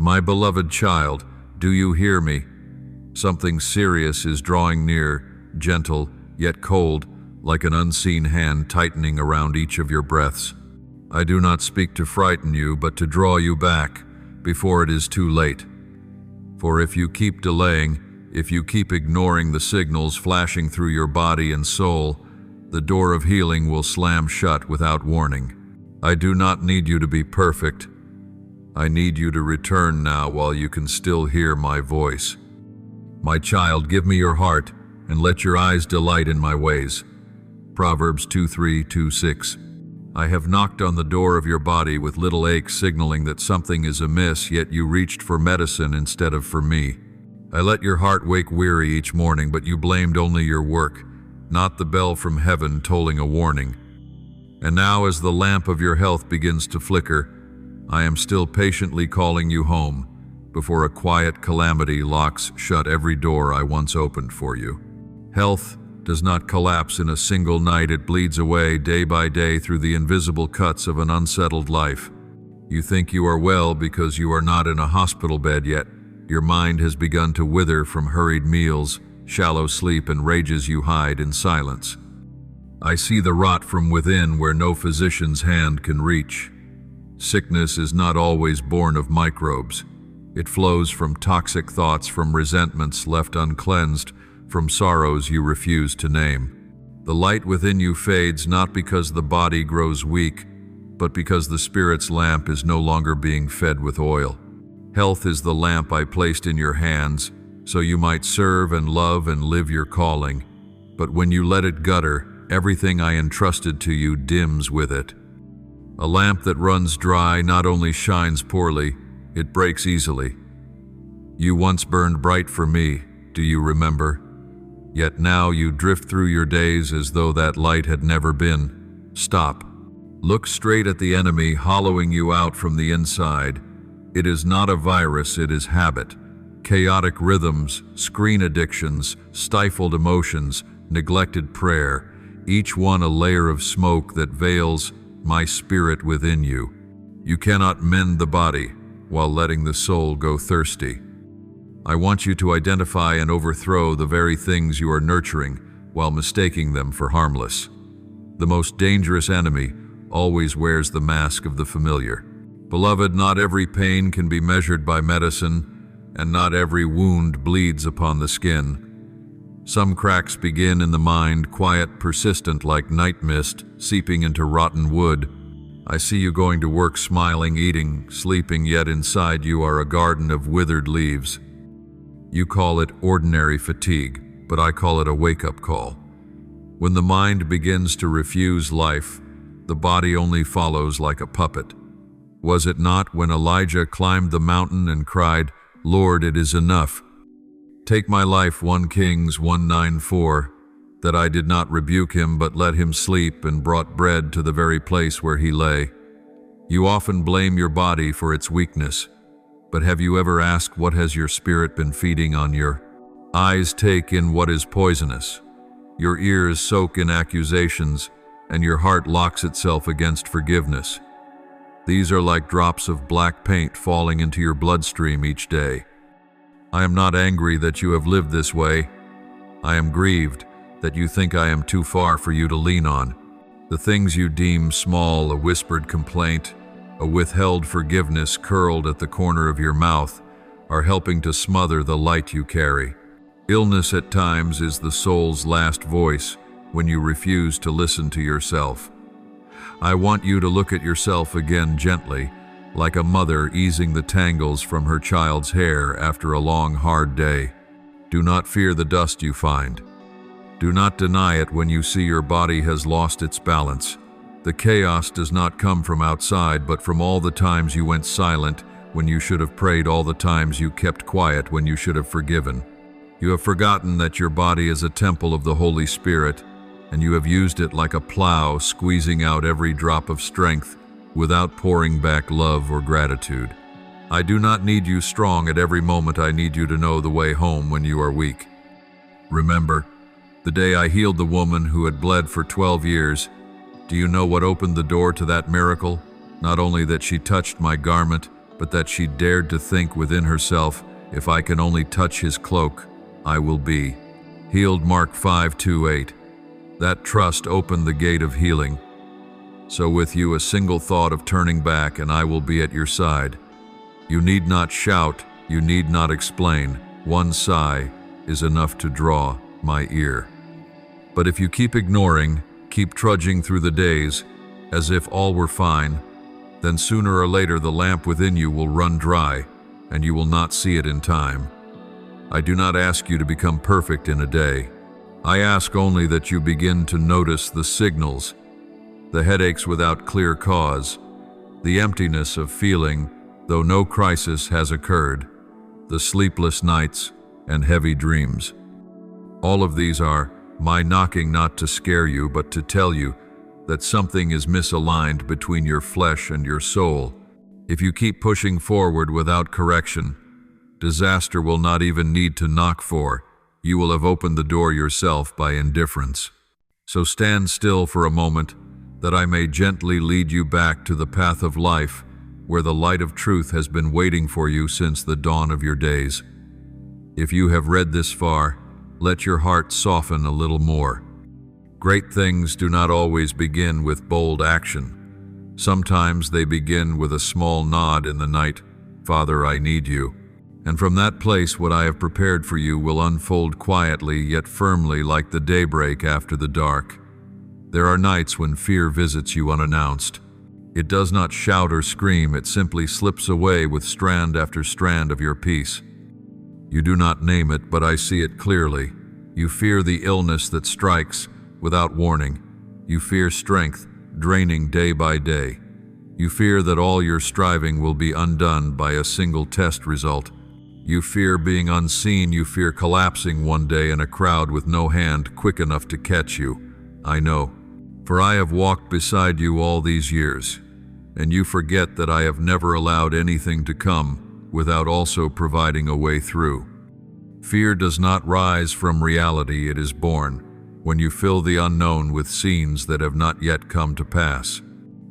My beloved child, do you hear me? Something serious is drawing near, gentle, yet cold, like an unseen hand tightening around each of your breaths. I do not speak to frighten you, but to draw you back before it is too late. For if you keep delaying, if you keep ignoring the signals flashing through your body and soul, the door of healing will slam shut without warning. I do not need you to be perfect. I need you to return now while you can still hear my voice. My child, give me your heart, and let your eyes delight in my ways. Proverbs 2:3-2:6. I have knocked on the door of your body with little aches signaling that something is amiss, yet you reached for medicine instead of for me. I let your heart wake weary each morning, but you blamed only your work, not the bell from heaven tolling a warning. And now as the lamp of your health begins to flicker, I am still patiently calling you home before a quiet calamity locks shut every door I once opened for you. Health does not collapse in a single night. It bleeds away day by day through the invisible cuts of an unsettled life. You think you are well because you are not in a hospital bed yet. Your mind has begun to wither from hurried meals, shallow sleep, and rages you hide in silence. I see the rot from within where no physician's hand can reach. Sickness is not always born of microbes. It flows from toxic thoughts, from resentments left uncleansed, from sorrows you refuse to name. The light within you fades not because the body grows weak, but because the spirit's lamp is no longer being fed with oil. Health is the lamp I placed in your hands, so you might serve and love and live your calling. But when you let it gutter, everything I entrusted to you dims with it. A lamp that runs dry not only shines poorly, it breaks easily. You once burned bright for me, do you remember? Yet now you drift through your days as though that light had never been. Stop. Look straight at the enemy hollowing you out from the inside. It is not a virus, it is habit. Chaotic rhythms, screen addictions, stifled emotions, neglected prayer, each one a layer of smoke that veils my spirit within you. You cannot mend the body while letting the soul go thirsty. I want you to identify and overthrow the very things you are nurturing while mistaking them for harmless. The most dangerous enemy always wears the mask of the familiar. Beloved, not every pain can be measured by medicine, and not every wound bleeds upon the skin. Some cracks begin in the mind, quiet, persistent like night mist seeping into rotten wood. I see you going to work smiling, eating, sleeping, yet inside you are a garden of withered leaves. You call it ordinary fatigue, but I call it a wake-up call. When the mind begins to refuse life, the body only follows like a puppet. Was it not when Elijah climbed the mountain and cried, "Lord, it is enough. Take my life," 1 Kings 1:9-4, that I did not rebuke him but let him sleep and brought bread to the very place where he lay. You often blame your body for its weakness, but have you ever asked what has your spirit been feeding on? Your eyes take in what is poisonous, your ears soak in accusations, and your heart locks itself against forgiveness. These are like drops of black paint falling into your bloodstream each day. I am not angry that you have lived this way. I am grieved that you think I am too far for you to lean on. The things you deem small, a whispered complaint, a withheld forgiveness curled at the corner of your mouth, are helping to smother the light you carry. Illness at times is the soul's last voice when you refuse to listen to yourself. I want you to look at yourself again gently, like a mother easing the tangles from her child's hair after a long, hard day. Do not fear the dust you find. Do not deny it when you see your body has lost its balance. The chaos does not come from outside, but from all the times you went silent when you should have prayed, all the times you kept quiet when you should have forgiven. You have forgotten that your body is a temple of the Holy Spirit, and you have used it like a plow, squeezing out every drop of strength without pouring back love or gratitude. I do not need you strong at every moment. I need you to know the way home when you are weak. Remember the day I healed the woman who had bled for 12 years. Do you know what opened the door to that miracle? Not only that she touched my garment, but that she dared to think within herself, if I can only touch his cloak, I will be healed. Mark 5:28. That trust opened the gate of healing. So with you a single thought of turning back and I will be at your side. You need not shout, you need not explain. One sigh is enough to draw my ear. But if you keep ignoring, keep trudging through the days, as if all were fine, then sooner or later the lamp within you will run dry, and you will not see it in time. I do not ask you to become perfect in a day. I ask only that you begin to notice the signals, the headaches without clear cause, the emptiness of feeling, though no crisis has occurred, the sleepless nights and heavy dreams. All of these are my knocking, not to scare you, but to tell you that something is misaligned between your flesh and your soul. If you keep pushing forward without correction, disaster will not even need to knock for. You will have opened the door yourself by indifference. So stand still for a moment, that I may gently lead you back to the path of life, where the light of truth has been waiting for you since the dawn of your days. If you have read this far, let your heart soften a little more. Great things do not always begin with bold action. Sometimes they begin with a small nod in the night, "Father, I need you." And from that place what I have prepared for you will unfold quietly yet firmly, like the daybreak after the dark. There are nights when fear visits you unannounced. It does not shout or scream, it simply slips away with strand after strand of your peace. You do not name it, but I see it clearly. You fear the illness that strikes without warning. You fear strength, draining day by day. You fear that all your striving will be undone by a single test result. You fear being unseen, you fear collapsing one day in a crowd with no hand quick enough to catch you. I know, for I have walked beside you all these years, and you forget that I have never allowed anything to come without also providing a way through. Fear does not rise from reality, it is born when you fill the unknown with scenes that have not yet come to pass.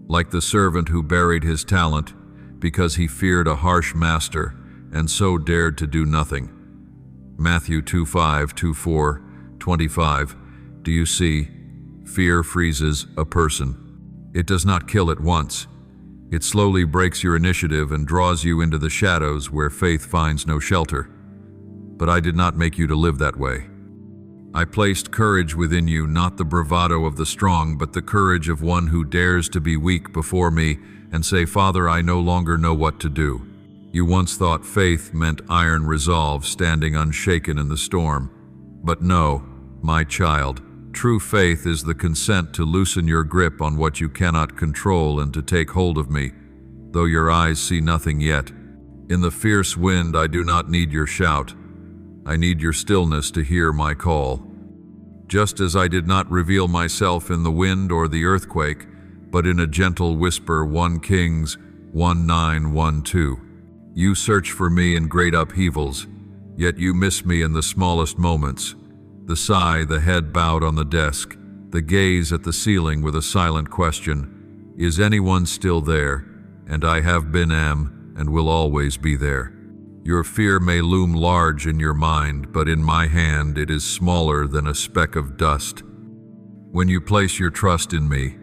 Like the servant who buried his talent because he feared a harsh master and so dared to do nothing. Matthew 2:5, 2:4, 25. Do you see? Fear freezes a person. It does not kill at once. It slowly breaks your initiative and draws you into the shadows where faith finds no shelter. But I did not make you to live that way. I placed courage within you, not the bravado of the strong, but the courage of one who dares to be weak before me and say, "Father, I no longer know what to do." You once thought faith meant iron resolve, standing unshaken in the storm. But no, my child, true faith is the consent to loosen your grip on what you cannot control and to take hold of me, though your eyes see nothing yet. In the fierce wind, I do not need your shout. I need your stillness to hear my call. Just as I did not reveal myself in the wind or the earthquake, but in a gentle whisper, 1 Kings 19:1-2. You search for me in great upheavals, yet you miss me in the smallest moments. The sigh, the head bowed on the desk, the gaze at the ceiling with a silent question, "Is anyone still there?" And I have been, am, and will always be there. Your fear may loom large in your mind, but in my hand it is smaller than a speck of dust. When you place your trust in me,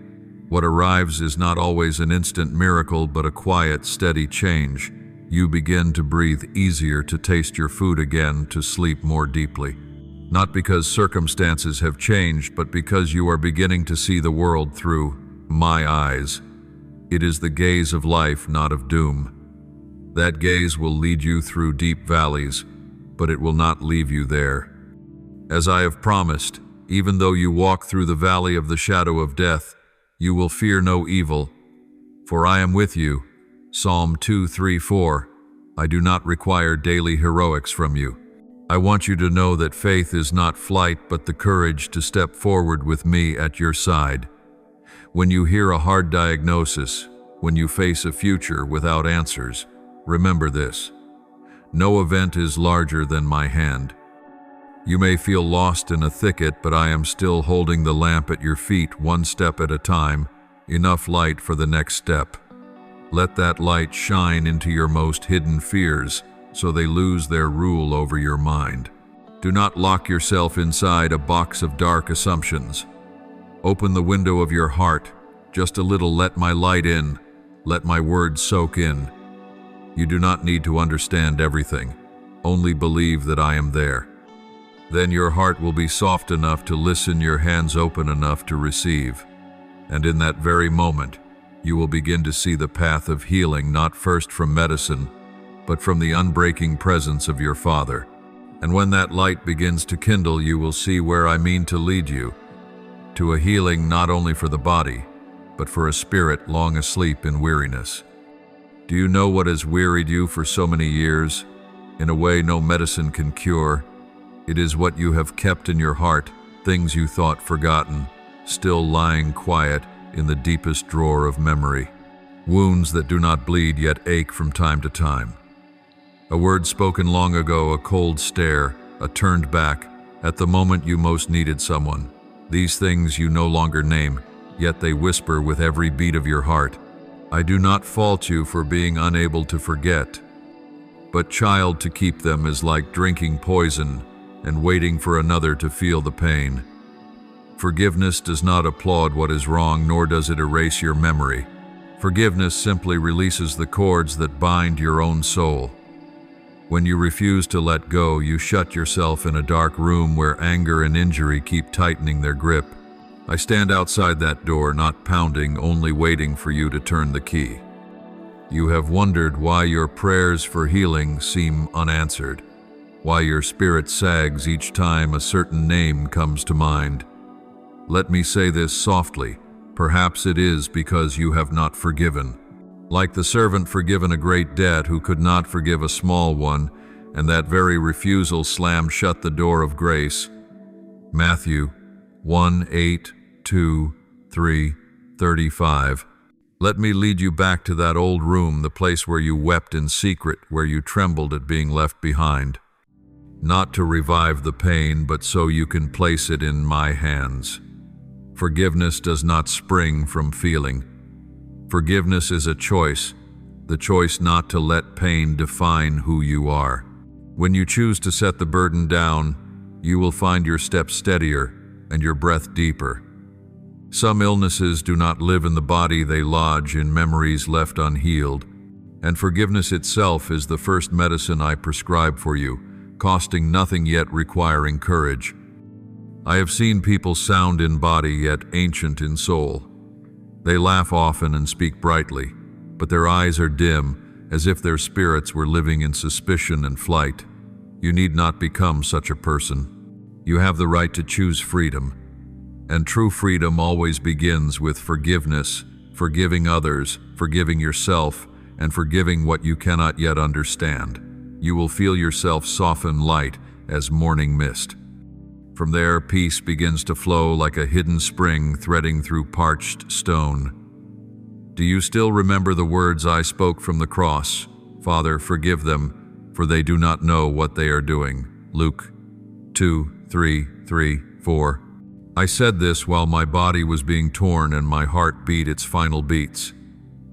what arrives is not always an instant miracle, but a quiet, steady change. You begin to breathe easier, to taste your food again, to sleep more deeply. Not because circumstances have changed, but because you are beginning to see the world through my eyes. It is the gaze of life, not of doom. That gaze will lead you through deep valleys, but it will not leave you there. As I have promised, even though you walk through the valley of the shadow of death, you will fear no evil, for I am with you. Psalm 2:3-4. I do not require daily heroics from you. I want you to know that faith is not flight, but the courage to step forward with me at your side. When you hear a hard diagnosis, when you face a future without answers, remember this: no event is larger than my hand. You may feel lost in a thicket, but I am still holding the lamp at your feet, one step at a time, enough light for the next step. Let that light shine into your most hidden fears so they lose their rule over your mind. Do not lock yourself inside a box of dark assumptions. Open the window of your heart, just a little. Let my light in, let my words soak in. You do not need to understand everything, only believe that I am there. Then your heart will be soft enough to listen, your hands open enough to receive. And in that very moment, you will begin to see the path of healing, not first from medicine, but from the unbreaking presence of your Father. And when that light begins to kindle, you will see where I mean to lead you, to a healing not only for the body, but for a spirit long asleep in weariness. Do you know what has wearied you for so many years? In a way no medicine can cure. It is what you have kept in your heart, things you thought forgotten, still lying quiet in the deepest drawer of memory. Wounds that do not bleed yet ache from time to time. A word spoken long ago, a cold stare, a turned back, at the moment you most needed someone. These things you no longer name, yet they whisper with every beat of your heart. I do not fault you for being unable to forget, but child, to keep them is like drinking poison and waiting for another to feel the pain. Forgiveness does not applaud what is wrong, nor does it erase your memory. Forgiveness simply releases the cords that bind your own soul. When you refuse to let go, you shut yourself in a dark room where anger and injury keep tightening their grip. I stand outside that door, not pounding, only waiting for you to turn the key. You have wondered why your prayers for healing seem unanswered, why your spirit sags each time a certain name comes to mind. Let me say this softly. Perhaps it is because you have not forgiven. Like the servant forgiven a great debt who could not forgive a small one, and that very refusal slammed shut the door of grace. Matthew 1:8-2-3-35. Let me lead you back to that old room, the place where you wept in secret, where you trembled at being left behind. Not to revive the pain, but so you can place it in my hands. Forgiveness does not spring from feeling. Forgiveness is a choice, the choice not to let pain define who you are. When you choose to set the burden down, you will find your steps steadier and your breath deeper. Some illnesses do not live in the body, they lodge in memories left unhealed. And forgiveness itself is the first medicine I prescribe for you, costing nothing yet requiring courage. I have seen people sound in body yet ancient in soul. They laugh often and speak brightly, but their eyes are dim, as if their spirits were living in suspicion and flight. You need not become such a person. You have the right to choose freedom. And true freedom always begins with forgiveness, forgiving others, forgiving yourself, and forgiving what you cannot yet understand. You will feel yourself soften light as morning mist. From there, peace begins to flow like a hidden spring threading through parched stone. Do you still remember the words I spoke from the cross? Father, forgive them, for they do not know what they are doing. Luke 2:3-4. I said this while my body was being torn and my heart beat its final beats.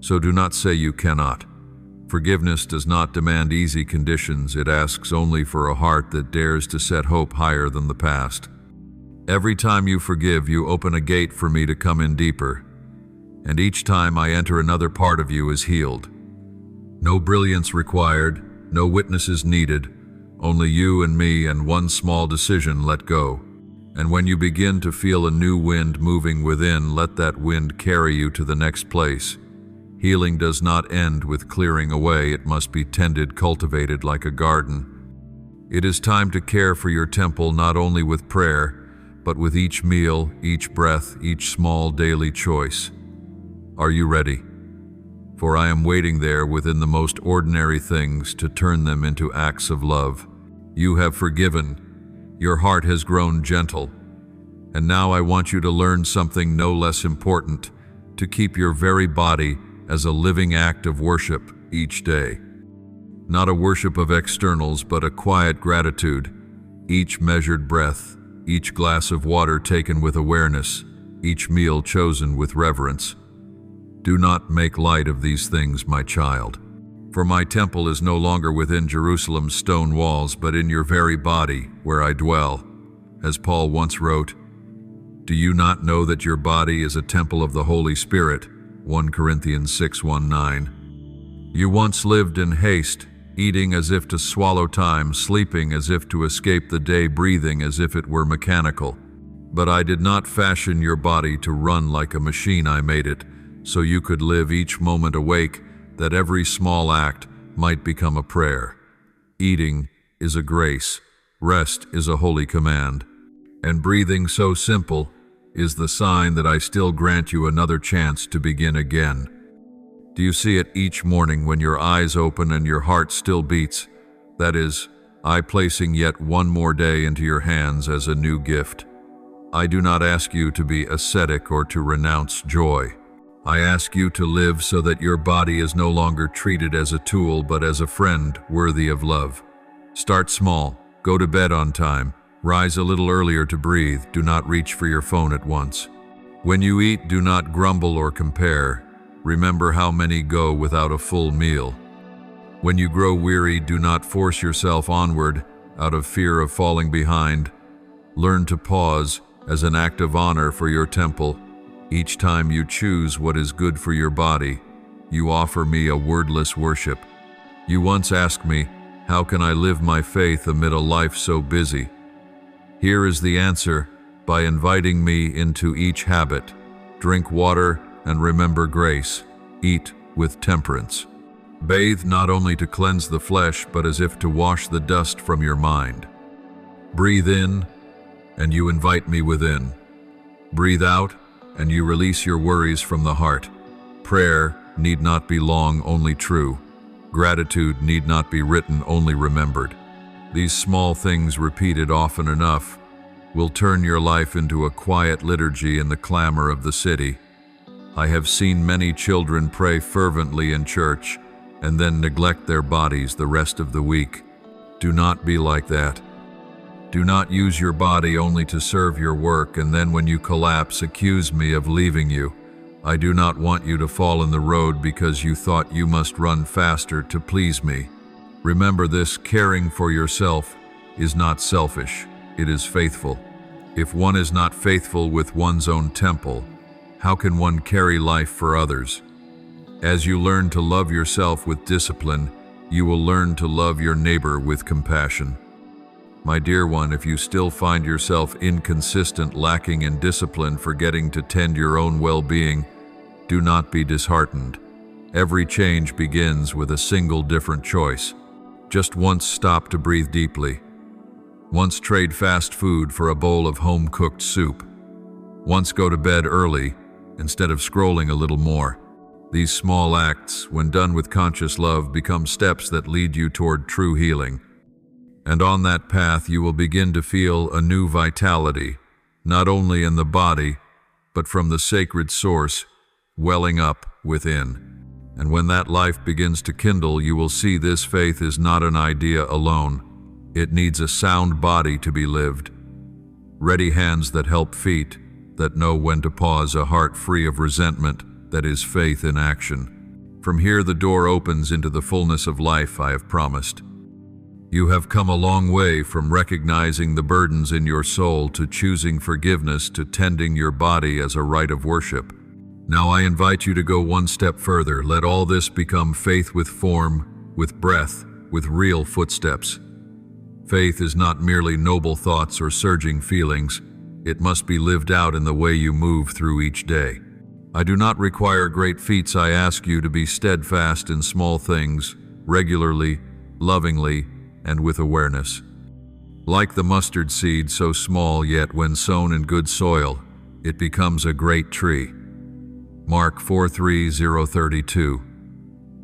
So do not say you cannot. Forgiveness does not demand easy conditions, it asks only for a heart that dares to set hope higher than the past. Every time you forgive, you open a gate for me to come in deeper. And each time I enter, another part of you is healed. No brilliance required, no witnesses needed, only you and me and one small decision: let go. And when you begin to feel a new wind moving within, let that wind carry you to the next place. Healing does not end with clearing away, it must be tended, cultivated like a garden. It is time to care for your temple not only with prayer, but with each meal, each breath, each small daily choice. Are you ready? For I am waiting there within the most ordinary things to turn them into acts of love. You have forgiven. Your heart has grown gentle. And now I want you to learn something no less important, to keep your very body as a living act of worship each day. Not a worship of externals, but a quiet gratitude. Each measured breath, each glass of water taken with awareness, each meal chosen with reverence. Do not make light of these things, my child. For my temple is no longer within Jerusalem's stone walls, but in your very body, where I dwell. As Paul once wrote, "Do you not know that your body is a temple of the Holy Spirit?" 1 Corinthians 6:19. You once lived in haste, eating as if to swallow time, sleeping as if to escape the day, breathing as if it were mechanical. But I did not fashion your body to run like a machine. I made it so you could live each moment awake, that every small act might become a prayer. Eating is a grace, rest is a holy command, and breathing, so simple, is the sign that I still grant you another chance to begin again. Do you see it each morning when your eyes open and your heart still beats? That is, I placing yet one more day into your hands as a new gift. I do not ask you to be ascetic or to renounce joy. I ask you to live so that your body is no longer treated as a tool, but as a friend worthy of love. Start small, go to bed on time, rise a little earlier to breathe, do not reach for your phone at once. When you eat, do not grumble or compare. Remember how many go without a full meal. When you grow weary, do not force yourself onward out of fear of falling behind. Learn to pause as an act of honor for your temple. Each time you choose what is good for your body, you offer me a wordless worship. You once asked me, how can I live my faith amid a life so busy? Here is the answer: by inviting me into each habit. Drink water and remember grace. Eat with temperance. Bathe not only to cleanse the flesh, but as if to wash the dust from your mind. Breathe in, and you invite me within. Breathe out, and you release your worries from the heart. Prayer need not be long, only true. Gratitude need not be written, only remembered. These small things repeated often enough will turn your life into a quiet liturgy in the clamor of the city. I have seen many children pray fervently in church and then neglect their bodies the rest of the week. Do not be like that. Do not use your body only to serve your work, and then when you collapse, accuse me of leaving you. I do not want you to fall in the road because you thought you must run faster to please me. Remember this: caring for yourself is not selfish, it is faithful. If one is not faithful with one's own temple, how can one carry life for others? As you learn to love yourself with discipline, you will learn to love your neighbor with compassion. My dear one, if you still find yourself inconsistent, lacking in discipline, forgetting to tend your own well-being, do not be disheartened. Every change begins with a single different choice. Just once stop to breathe deeply. Once trade fast food for a bowl of home-cooked soup. Once go to bed early instead of scrolling a little more. These small acts, when done with conscious love, become steps that lead you toward true healing. And on that path you will begin to feel a new vitality, not only in the body, but from the sacred source welling up within. And when that life begins to kindle, you will see this faith is not an idea alone. It needs a sound body to be lived. Ready hands that help feet, that know when to pause, a heart free of resentment, that is faith in action. From here the door opens into the fullness of life I have promised. You have come a long way from recognizing the burdens in your soul to choosing forgiveness to tending your body as a rite of worship. Now I invite you to go one step further. Let all this become faith with form, with breath, with real footsteps. Faith is not merely noble thoughts or surging feelings. It must be lived out in the way you move through each day. I do not require great feats. I ask you to be steadfast in small things, regularly, lovingly, and with awareness. Like the mustard seed, so small, yet when sown in good soil, it becomes a great tree. Mark 4:30-32.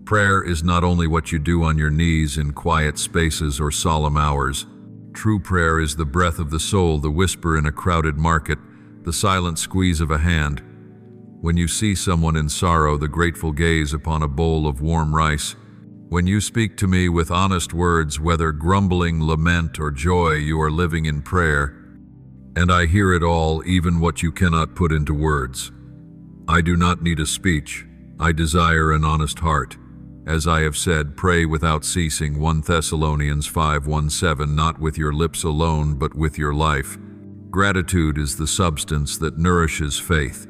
Prayer is not only what you do on your knees in quiet spaces or solemn hours. True prayer is the breath of the soul, the whisper in a crowded market, the silent squeeze of a hand. When you see someone in sorrow, the grateful gaze upon a bowl of warm rice. When you speak to me with honest words, whether grumbling, lament, or joy, you are living in prayer. And I hear it all, even what you cannot put into words. I do not need a speech. I desire an honest heart. As I have said, pray without ceasing, 1 Thessalonians 5:17, not with your lips alone, but with your life. Gratitude is the substance that nourishes faith.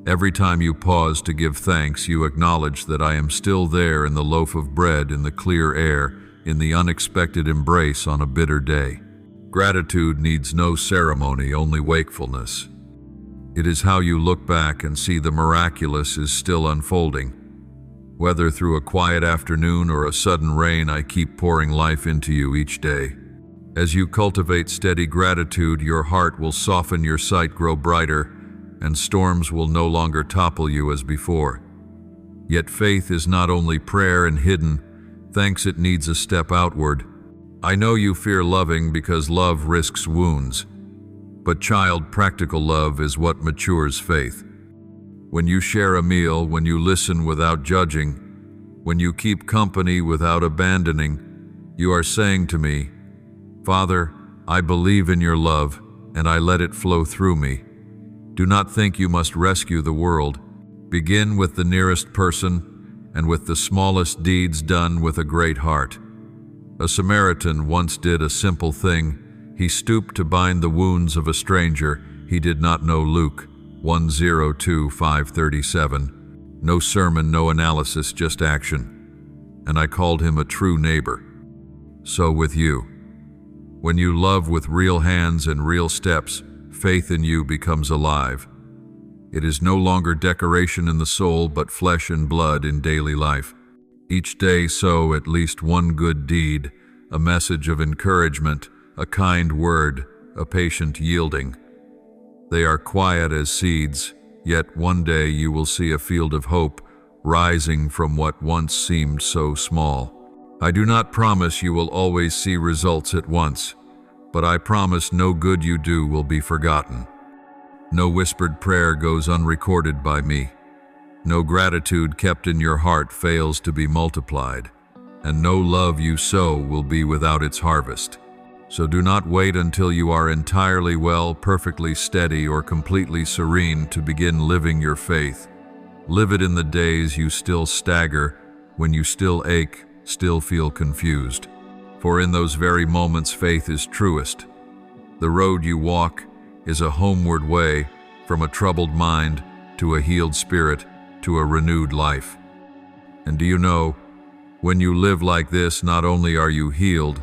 Every time you pause to give thanks, you acknowledge that I am still there in the loaf of bread, in the clear air, in the unexpected embrace on a bitter day. Gratitude needs no ceremony, only wakefulness. It is how you look back and see the miraculous is still unfolding. Whether through a quiet afternoon or a sudden rain, I keep pouring life into you each day. As you cultivate steady gratitude, your heart will soften, your sight grow brighter, and storms will no longer topple you as before. Yet faith is not only prayer and hidden thanks, it needs a step outward. I know you fear loving because love risks wounds. But child, practical love is what matures faith. When you share a meal, when you listen without judging, when you keep company without abandoning, you are saying to me, Father, I believe in your love, and I let it flow through me. Do not think you must rescue the world. Begin with the nearest person, and with the smallest deeds done with a great heart. A Samaritan once did a simple thing. He stooped to bind the wounds of a stranger he did not know. Luke 1:02-5:37. No sermon, no analysis, just action. And I called him a true neighbor. So with you. When you love with real hands and real steps, faith in you becomes alive. It is no longer decoration in the soul, but flesh and blood in daily life. Each day sow at least one good deed, a message of encouragement, a kind word, a patient yielding. They are quiet as seeds, yet one day you will see a field of hope rising from what once seemed so small. I do not promise you will always see results at once, but I promise no good you do will be forgotten. No whispered prayer goes unrecorded by me. No gratitude kept in your heart fails to be multiplied, and no love you sow will be without its harvest. So do not wait until you are entirely well, perfectly steady, or completely serene to begin living your faith. Live it in the days you still stagger, when you still ache, still feel confused. For in those very moments faith is truest. The road you walk is a homeward way, from a troubled mind to a healed spirit to a renewed life. And do you know, when you live like this, not only are you healed,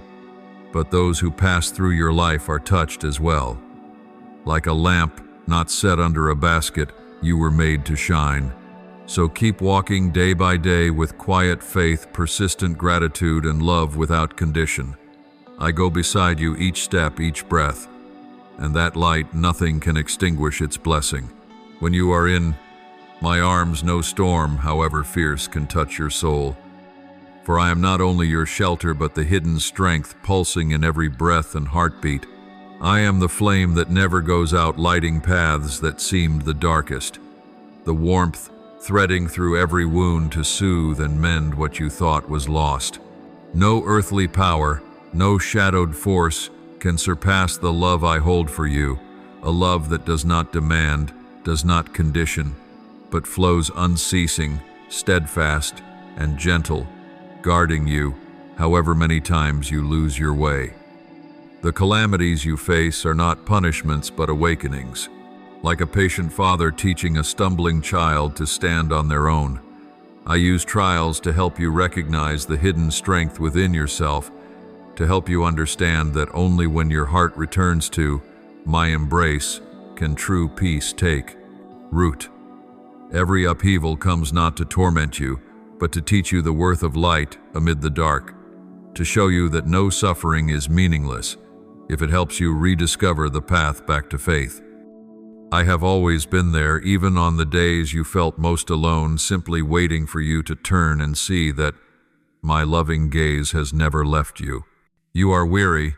but those who pass through your life are touched as well. Like a lamp not set under a basket, you were made to shine. So keep walking day by day with quiet faith, persistent gratitude, and love without condition. I go beside you each step, each breath, and that light, nothing can extinguish its blessing. When you are in my arms, no storm, however fierce, can touch your soul. For I am not only your shelter, but the hidden strength pulsing in every breath and heartbeat. I am the flame that never goes out, lighting paths that seemed the darkest. The warmth threading through every wound to soothe and mend what you thought was lost. No earthly power, no shadowed force can surpass the love I hold for you, a love that does not demand, does not condition, but flows unceasing, steadfast, and gentle, guarding you, however many times you lose your way. The calamities you face are not punishments but awakenings, like a patient father teaching a stumbling child to stand on their own. I use trials to help you recognize the hidden strength within yourself, to help you understand that only when your heart returns to my embrace can true peace take root. Every upheaval comes not to torment you, but to teach you the worth of light amid the dark, to show you that no suffering is meaningless if it helps you rediscover the path back to faith. I have always been there, even on the days you felt most alone, simply waiting for you to turn and see that my loving gaze has never left you. You are weary,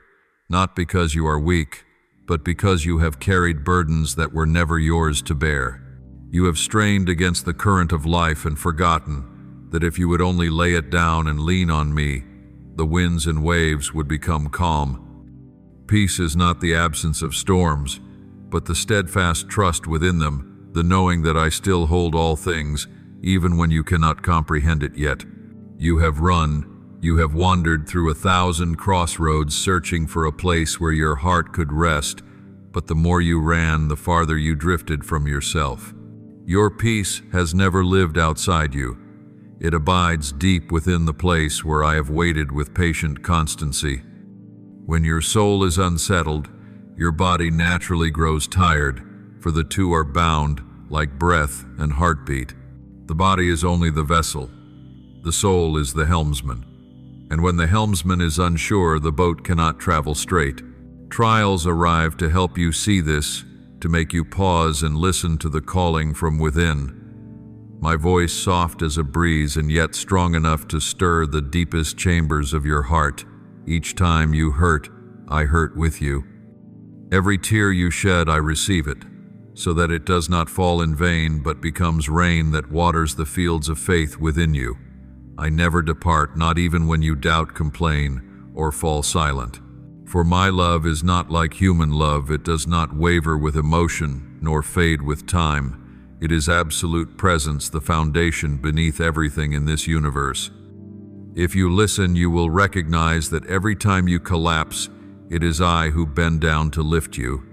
not because you are weak, but because you have carried burdens that were never yours to bear. You have strained against the current of life and forgotten that if you would only lay it down and lean on me, the winds and waves would become calm. Peace is not the absence of storms, but the steadfast trust within them, the knowing that I still hold all things, even when you cannot comprehend it yet. You have run, you have wandered through 1,000 crossroads searching for a place where your heart could rest, but the more you ran, the farther you drifted from yourself. Your peace has never lived outside you. It abides deep within the place where I have waited with patient constancy. When your soul is unsettled, your body naturally grows tired, for the two are bound like breath and heartbeat. The body is only the vessel. The soul is the helmsman. And when the helmsman is unsure, the boat cannot travel straight. Trials arrive to help you see this, to make you pause and listen to the calling from within. My voice soft as a breeze and yet strong enough to stir the deepest chambers of your heart. Each time you hurt, I hurt with you. Every tear you shed, I receive it, so that it does not fall in vain but becomes rain that waters the fields of faith within you. I never depart, not even when you doubt, complain, or fall silent. For my love is not like human love. It does not waver with emotion, nor fade with time. It is absolute presence, the foundation beneath everything in this universe. If you listen, you will recognize that every time you collapse, it is I who bend down to lift you.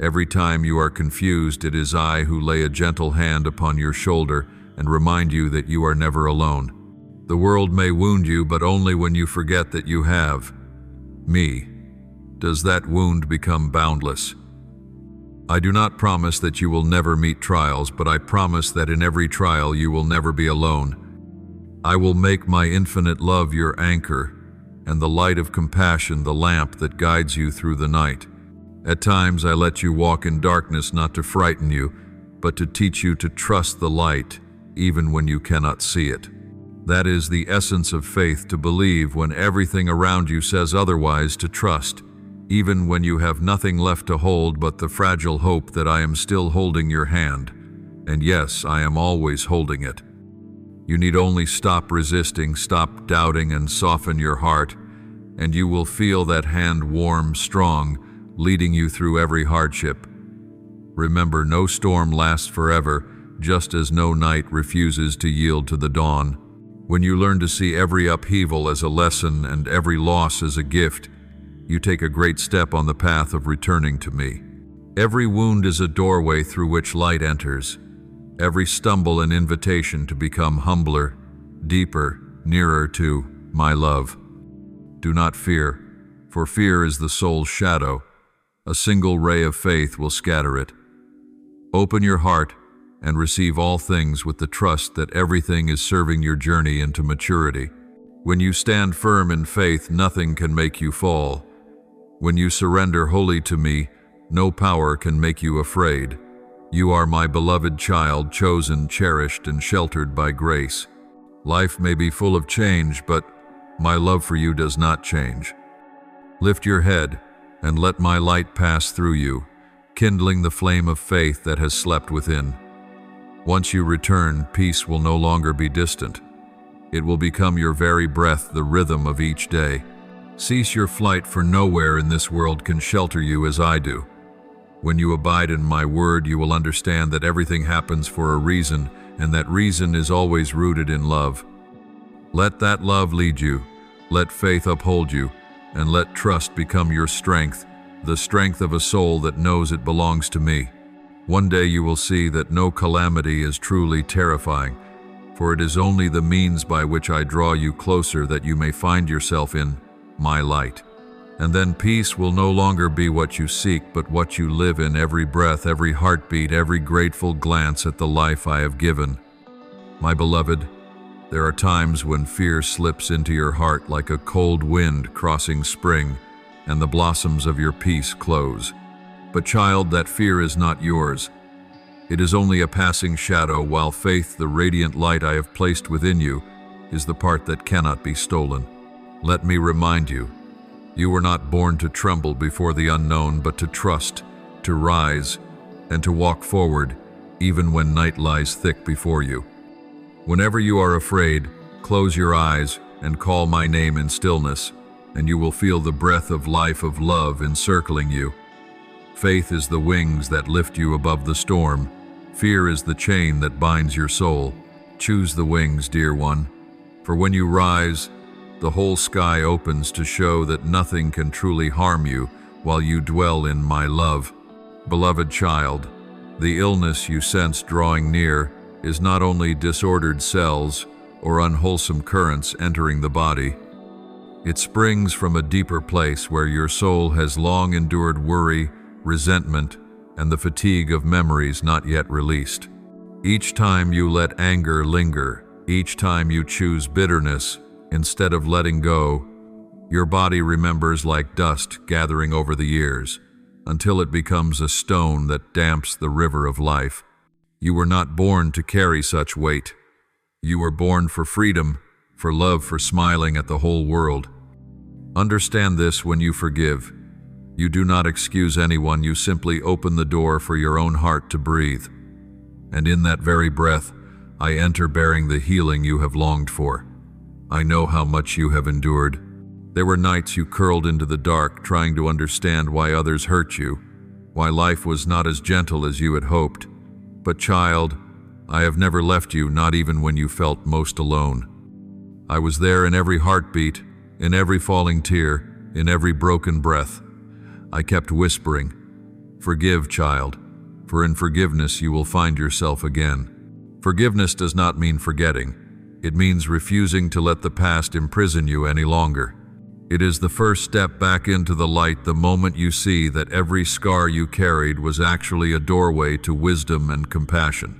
Every time you are confused, it is I who lay a gentle hand upon your shoulder and remind you that you are never alone. The world may wound you, but only when you forget that you have me does that wound become boundless. I do not promise that you will never meet trials, but I promise that in every trial you will never be alone. I will make my infinite love your anchor, and the light of compassion the lamp that guides you through the night. At times I let you walk in darkness, not to frighten you, but to teach you to trust the light, even when you cannot see it. That is the essence of faith, to believe when everything around you says otherwise, to trust, even when you have nothing left to hold but the fragile hope that I am still holding your hand. And yes, I am always holding it. You need only stop resisting, stop doubting, and soften your heart, and you will feel that hand warm, strong, leading you through every hardship. Remember, no storm lasts forever, just as no night refuses to yield to the dawn. When you learn to see every upheaval as a lesson and every loss as a gift, you take a great step on the path of returning to me. Every wound is a doorway through which light enters. Every stumble an invitation to become humbler, deeper, nearer to my love. Do not fear, for fear is the soul's shadow. A single ray of faith will scatter it. Open your heart and receive all things with the trust that everything is serving your journey into maturity. When you stand firm in faith, nothing can make you fall. When you surrender wholly to me, no power can make you afraid. You are my beloved child, chosen, cherished, and sheltered by grace. Life may be full of change, but my love for you does not change. Lift your head and let my light pass through you, kindling the flame of faith that has slept within. Once you return, peace will no longer be distant. It will become your very breath, the rhythm of each day. Cease your flight, for nowhere in this world can shelter you as I do. When you abide in my word, you will understand that everything happens for a reason, and that reason is always rooted in love. Let that love lead you, let faith uphold you, and let trust become your strength, the strength of a soul that knows it belongs to me. One day you will see that no calamity is truly terrifying, for it is only the means by which I draw you closer that you may find yourself in my light. And then peace will no longer be what you seek, but what you live in, every breath, every heartbeat, every grateful glance at the life I have given. My beloved, there are times when fear slips into your heart like a cold wind crossing spring, and the blossoms of your peace close. But child, that fear is not yours. It is only a passing shadow, while faith, the radiant light I have placed within you, is the part that cannot be stolen. Let me remind you, you were not born to tremble before the unknown, but to trust, to rise, and to walk forward, even when night lies thick before you. Whenever you are afraid, close your eyes and call my name in stillness, and you will feel the breath of life, of love encircling you. Faith is the wings that lift you above the storm. Fear is the chain that binds your soul. Choose the wings, dear one, for when you rise, the whole sky opens to show that nothing can truly harm you while you dwell in my love. Beloved child, the illness you sense drawing near is not only disordered cells or unwholesome currents entering the body. It springs from a deeper place where your soul has long endured worry, resentment, and the fatigue of memories not yet released. Each time you let anger linger, each time you choose bitterness instead of letting go, your body remembers like dust gathering over the years, until it becomes a stone that damps the river of life. You were not born to carry such weight. You were born for freedom, for love, for smiling at the whole world. Understand this when you forgive. You do not excuse anyone, you simply open the door for your own heart to breathe. And in that very breath, I enter bearing the healing you have longed for. I know how much you have endured. There were nights you curled into the dark, trying to understand why others hurt you, why life was not as gentle as you had hoped. But child, I have never left you, not even when you felt most alone. I was there in every heartbeat, in every falling tear, in every broken breath. I kept whispering, "Forgive, child, for in forgiveness you will find yourself again." Forgiveness does not mean forgetting. It means refusing to let the past imprison you any longer. It is the first step back into the light, the moment you see that every scar you carried was actually a doorway to wisdom and compassion.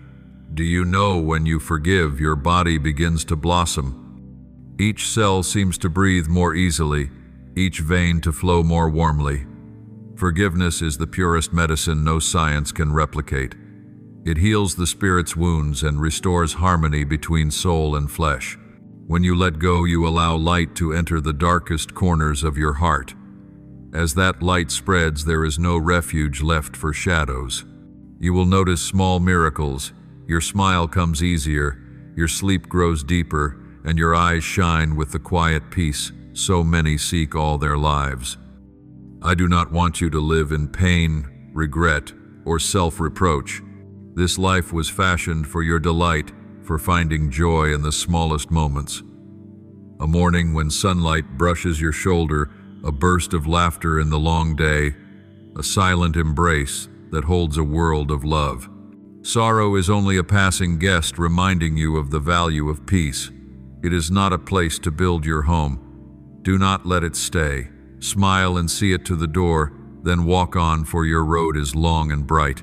Do you know when you forgive, your body begins to blossom? Each cell seems to breathe more easily, each vein to flow more warmly. Forgiveness is the purest medicine no science can replicate. It heals the spirit's wounds and restores harmony between soul and flesh. When you let go, you allow light to enter the darkest corners of your heart. As that light spreads, there is no refuge left for shadows. You will notice small miracles. Your smile comes easier, your sleep grows deeper, and your eyes shine with the quiet peace so many seek all their lives. I do not want you to live in pain, regret, or self-reproach. This life was fashioned for your delight, for finding joy in the smallest moments. A morning when sunlight brushes your shoulder, a burst of laughter in the long day, a silent embrace that holds a world of love. Sorrow is only a passing guest reminding you of the value of peace. It is not a place to build your home. Do not let it stay. Smile and see it to the door, then walk on, for your road is long and bright.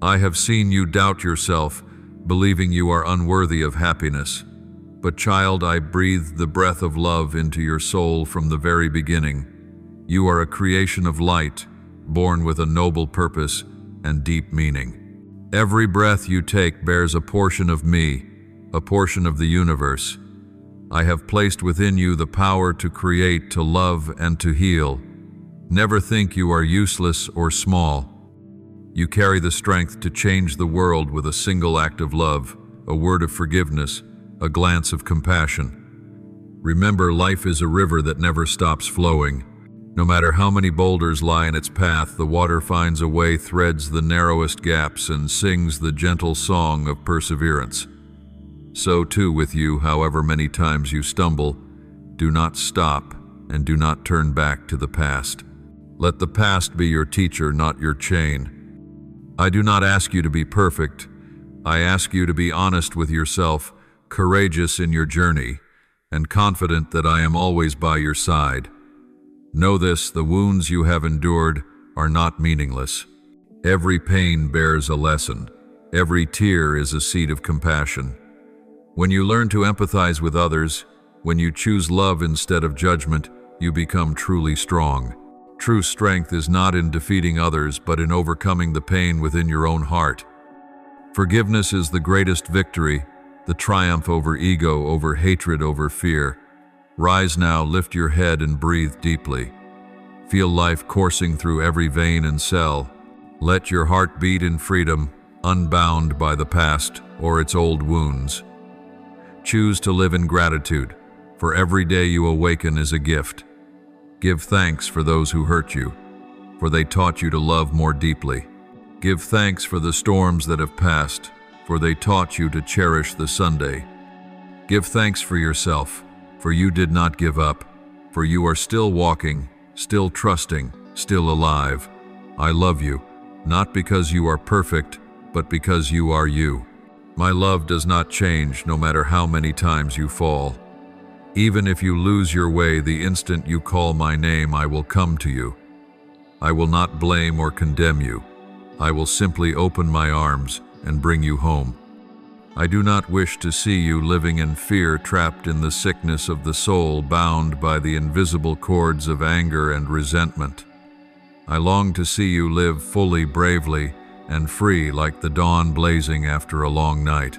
I have seen you doubt yourself, believing you are unworthy of happiness. But child, I breathed the breath of love into your soul from the very beginning. You are a creation of light, born with a noble purpose and deep meaning. Every breath you take bears a portion of me, a portion of the universe. I have placed within you the power to create, to love, and to heal. Never think you are useless or small. You carry the strength to change the world with a single act of love, a word of forgiveness, a glance of compassion. Remember, life is a river that never stops flowing. No matter how many boulders lie in its path, the water finds a way, threads the narrowest gaps, and sings the gentle song of perseverance. So too with you, however many times you stumble, do not stop and do not turn back to the past. Let the past be your teacher, not your chain. I do not ask you to be perfect. I ask you to be honest with yourself, courageous in your journey, and confident that I am always by your side. Know this, the wounds you have endured are not meaningless. Every pain bears a lesson. Every tear is a seed of compassion. When you learn to empathize with others, when you choose love instead of judgment, you become truly strong. True strength is not in defeating others, but in overcoming the pain within your own heart. Forgiveness is the greatest victory, the triumph over ego, over hatred, over fear. Rise now, lift your head and breathe deeply. Feel life coursing through every vein and cell. Let your heart beat in freedom, unbound by the past or its old wounds. Choose to live in gratitude, for every day you awaken is a gift. Give thanks for those who hurt you, for they taught you to love more deeply. Give thanks for the storms that have passed, for they taught you to cherish the Sunday. Give thanks for yourself, for you did not give up, for you are still walking, still trusting, still alive. I love you, not because you are perfect, but because you are you. My love does not change no matter how many times you fall. Even if you lose your way the instant you call my name, I will come to you. I will not blame or condemn you. I will simply open my arms and bring you home. I do not wish to see you living in fear, trapped in the sickness of the soul, bound by the invisible cords of anger and resentment. I long to see you live fully, bravely, and free like the dawn blazing after a long night.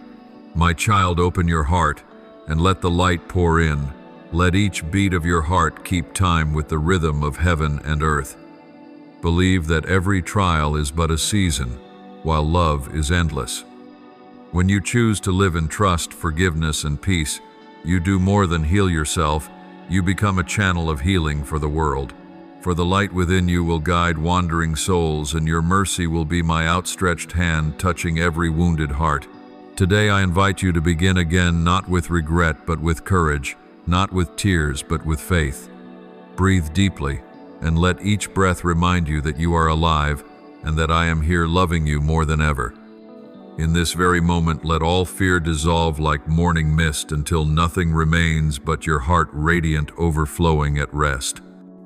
My child, open your heart and let the light pour in. Let each beat of your heart keep time with the rhythm of heaven and earth. Believe that every trial is but a season, while love is endless. When you choose to live in trust, forgiveness, and peace, you do more than heal yourself, you become a channel of healing for the world. For the light within you will guide wandering souls, and your mercy will be my outstretched hand touching every wounded heart. Today I invite you to begin again, not with regret but with courage, not with tears but with faith. Breathe deeply, and let each breath remind you that you are alive and that I am here loving you more than ever. In this very moment, let all fear dissolve like morning mist until nothing remains but your heart radiant, overflowing at rest.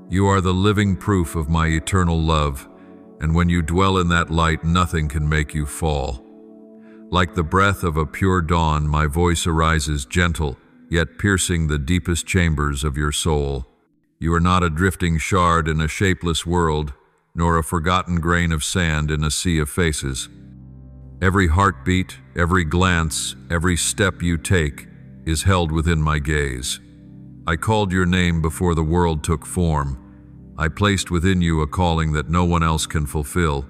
You are the living proof of my eternal love, and when you dwell in that light, nothing can make you fall. Like the breath of a pure dawn, my voice arises gentle, yet piercing the deepest chambers of your soul. You are not a drifting shard in a shapeless world, nor a forgotten grain of sand in a sea of faces. Every heartbeat, every glance, every step you take is held within my gaze. I called your name before the world took form. I placed within you a calling that no one else can fulfill.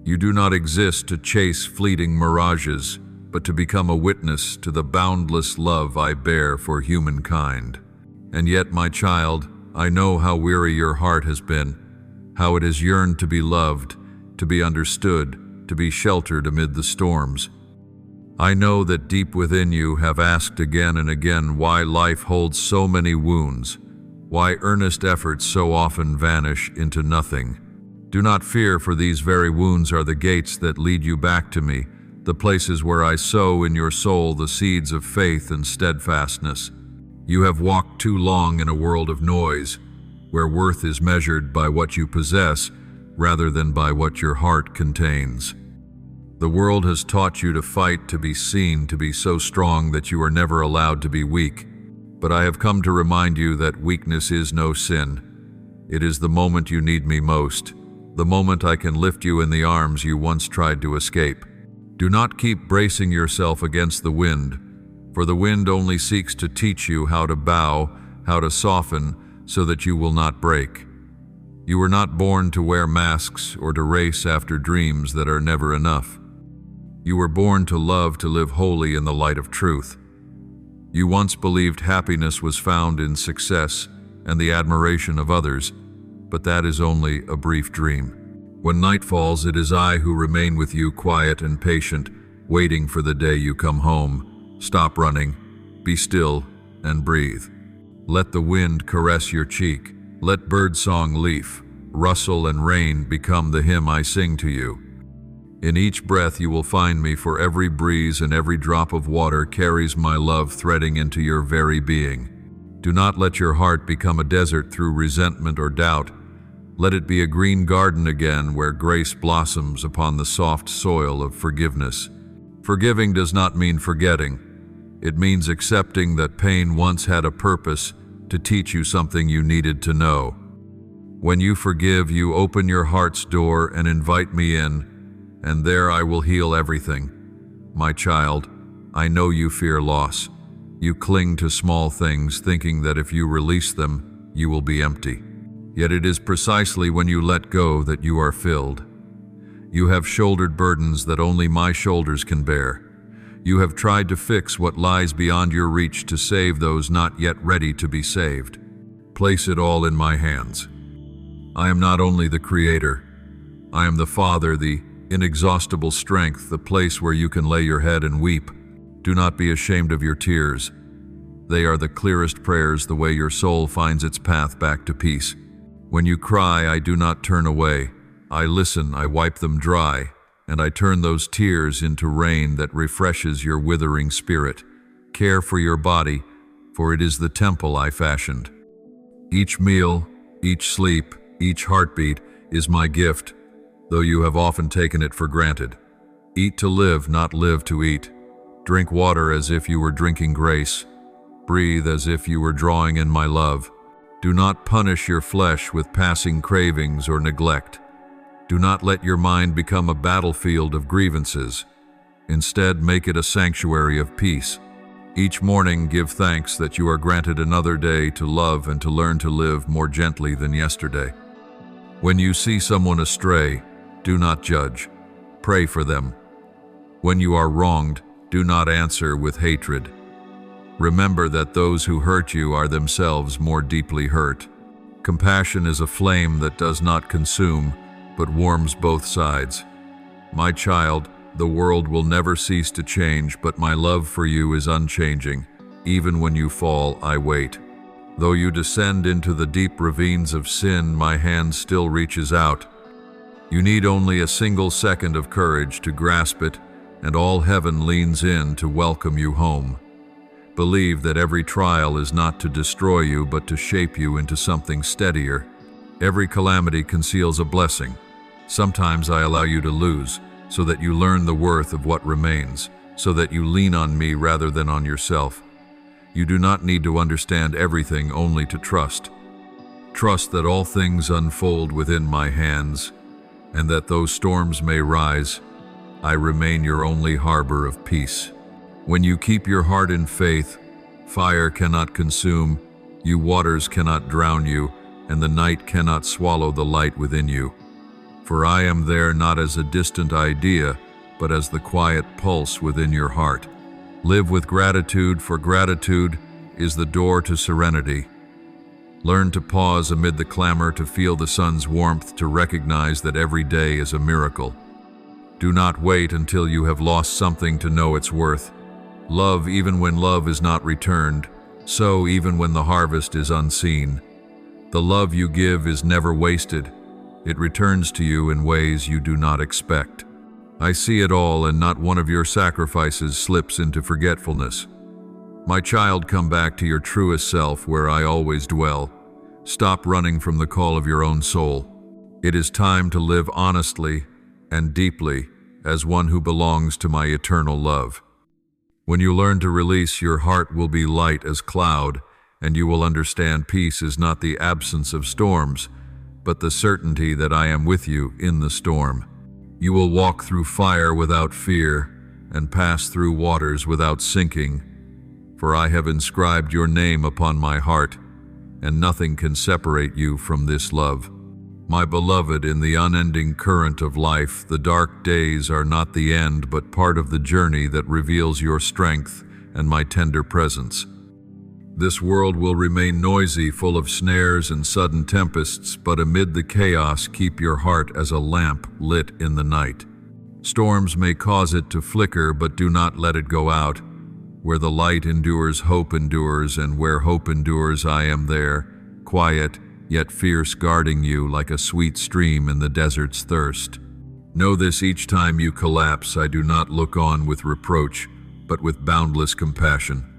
You do not exist to chase fleeting mirages, but to become a witness to the boundless love I bear for humankind. And yet, my child, I know how weary your heart has been, how it has yearned to be loved, to be understood, to be sheltered amid the storms. I know that deep within you have asked again and again why life holds so many wounds, why earnest efforts so often vanish into nothing. Do not fear, for these very wounds are the gates that lead you back to me, the places where I sow in your soul the seeds of faith and steadfastness. You have walked too long in a world of noise, where worth is measured by what you possess rather than by what your heart contains. The world has taught you to fight, to be seen, to be so strong that you are never allowed to be weak. But I have come to remind you that weakness is no sin. It is the moment you need me most, the moment I can lift you in the arms you once tried to escape. Do not keep bracing yourself against the wind, for the wind only seeks to teach you how to bow, how to soften, so that you will not break. You were not born to wear masks or to race after dreams that are never enough. You were born to love, to live wholly in the light of truth. You once believed happiness was found in success and the admiration of others, but that is only a brief dream. When night falls, it is I who remain with you, quiet and patient, waiting for the day you come home. Stop running, be still, and breathe. Let the wind caress your cheek. Let birdsong, leaf, rustle, and rain become the hymn I sing to you. In each breath you will find me, for every breeze and every drop of water carries my love threading into your very being. Do not let your heart become a desert through resentment or doubt. Let it be a green garden again, where grace blossoms upon the soft soil of forgiveness. Forgiving does not mean forgetting. It means accepting that pain once had a purpose, to teach you something you needed to know. When you forgive, you open your heart's door and invite me in, and there I will heal everything. My child, I know you fear loss. You cling to small things, thinking that if you release them, you will be empty. Yet it is precisely when you let go that you are filled. You have shouldered burdens that only my shoulders can bear. You have tried to fix what lies beyond your reach, to save those not yet ready to be saved. Place it all in my hands. I am not only the Creator, I am the Father, the inexhaustible strength, the place where you can lay your head and weep. Do not be ashamed of your tears. They are the clearest prayers, the way your soul finds its path back to peace. When you cry, I do not turn away. I listen, I wipe them dry, and I turn those tears into rain that refreshes your withering spirit. Care for your body, for it is the temple I fashioned. Each meal, each sleep, each heartbeat is my gift, though you have often taken it for granted. Eat to live, not live to eat. Drink water as if you were drinking grace. Breathe as if you were drawing in my love. Do not punish your flesh with passing cravings or neglect. Do not let your mind become a battlefield of grievances. Instead, make it a sanctuary of peace. Each morning, give thanks that you are granted another day to love and to learn to live more gently than yesterday. When you see someone astray, do not judge. Pray for them. When you are wronged, do not answer with hatred. Remember that those who hurt you are themselves more deeply hurt. Compassion is a flame that does not consume, but warms both sides. My child, the world will never cease to change, but my love for you is unchanging. Even when you fall, I wait. Though you descend into the deep ravines of sin, my hand still reaches out. You need only a single second of courage to grasp it, and all heaven leans in to welcome you home. Believe that every trial is not to destroy you, but to shape you into something steadier. Every calamity conceals a blessing. Sometimes I allow you to lose, so that you learn the worth of what remains, so that you lean on me rather than on yourself. You do not need to understand everything, only to trust. Trust that all things unfold within my hands, and that though storms may rise, I remain your only harbor of peace. When you keep your heart in faith, fire cannot consume, you waters cannot drown you, and the night cannot swallow the light within you. For I am there not as a distant idea, but as the quiet pulse within your heart. Live with gratitude, for gratitude is the door to serenity. Learn to pause amid the clamor, to feel the sun's warmth, to recognize that every day is a miracle. Do not wait until you have lost something to know its worth. Love even when love is not returned, so even when the harvest is unseen. The love you give is never wasted. It returns to you in ways you do not expect. I see it all, and not one of your sacrifices slips into forgetfulness. My child, come back to your truest self, where I always dwell. Stop running from the call of your own soul. It is time to live honestly and deeply as one who belongs to my eternal love. When you learn to release, your heart will be light as cloud, and you will understand peace is not the absence of storms, but the certainty that I am with you in the storm. You will walk through fire without fear, and pass through waters without sinking, for I have inscribed your name upon my heart, and nothing can separate you from this love. My beloved, in the unending current of life, the dark days are not the end, but part of the journey that reveals your strength and my tender presence. This world will remain noisy, full of snares and sudden tempests, but amid the chaos, keep your heart as a lamp lit in the night. Storms may cause it to flicker, but do not let it go out. Where the light endures, hope endures, and where hope endures, I am there, quiet, yet fierce, guarding you like a sweet stream in the desert's thirst. Know this: each time you collapse, I do not look on with reproach, but with boundless compassion.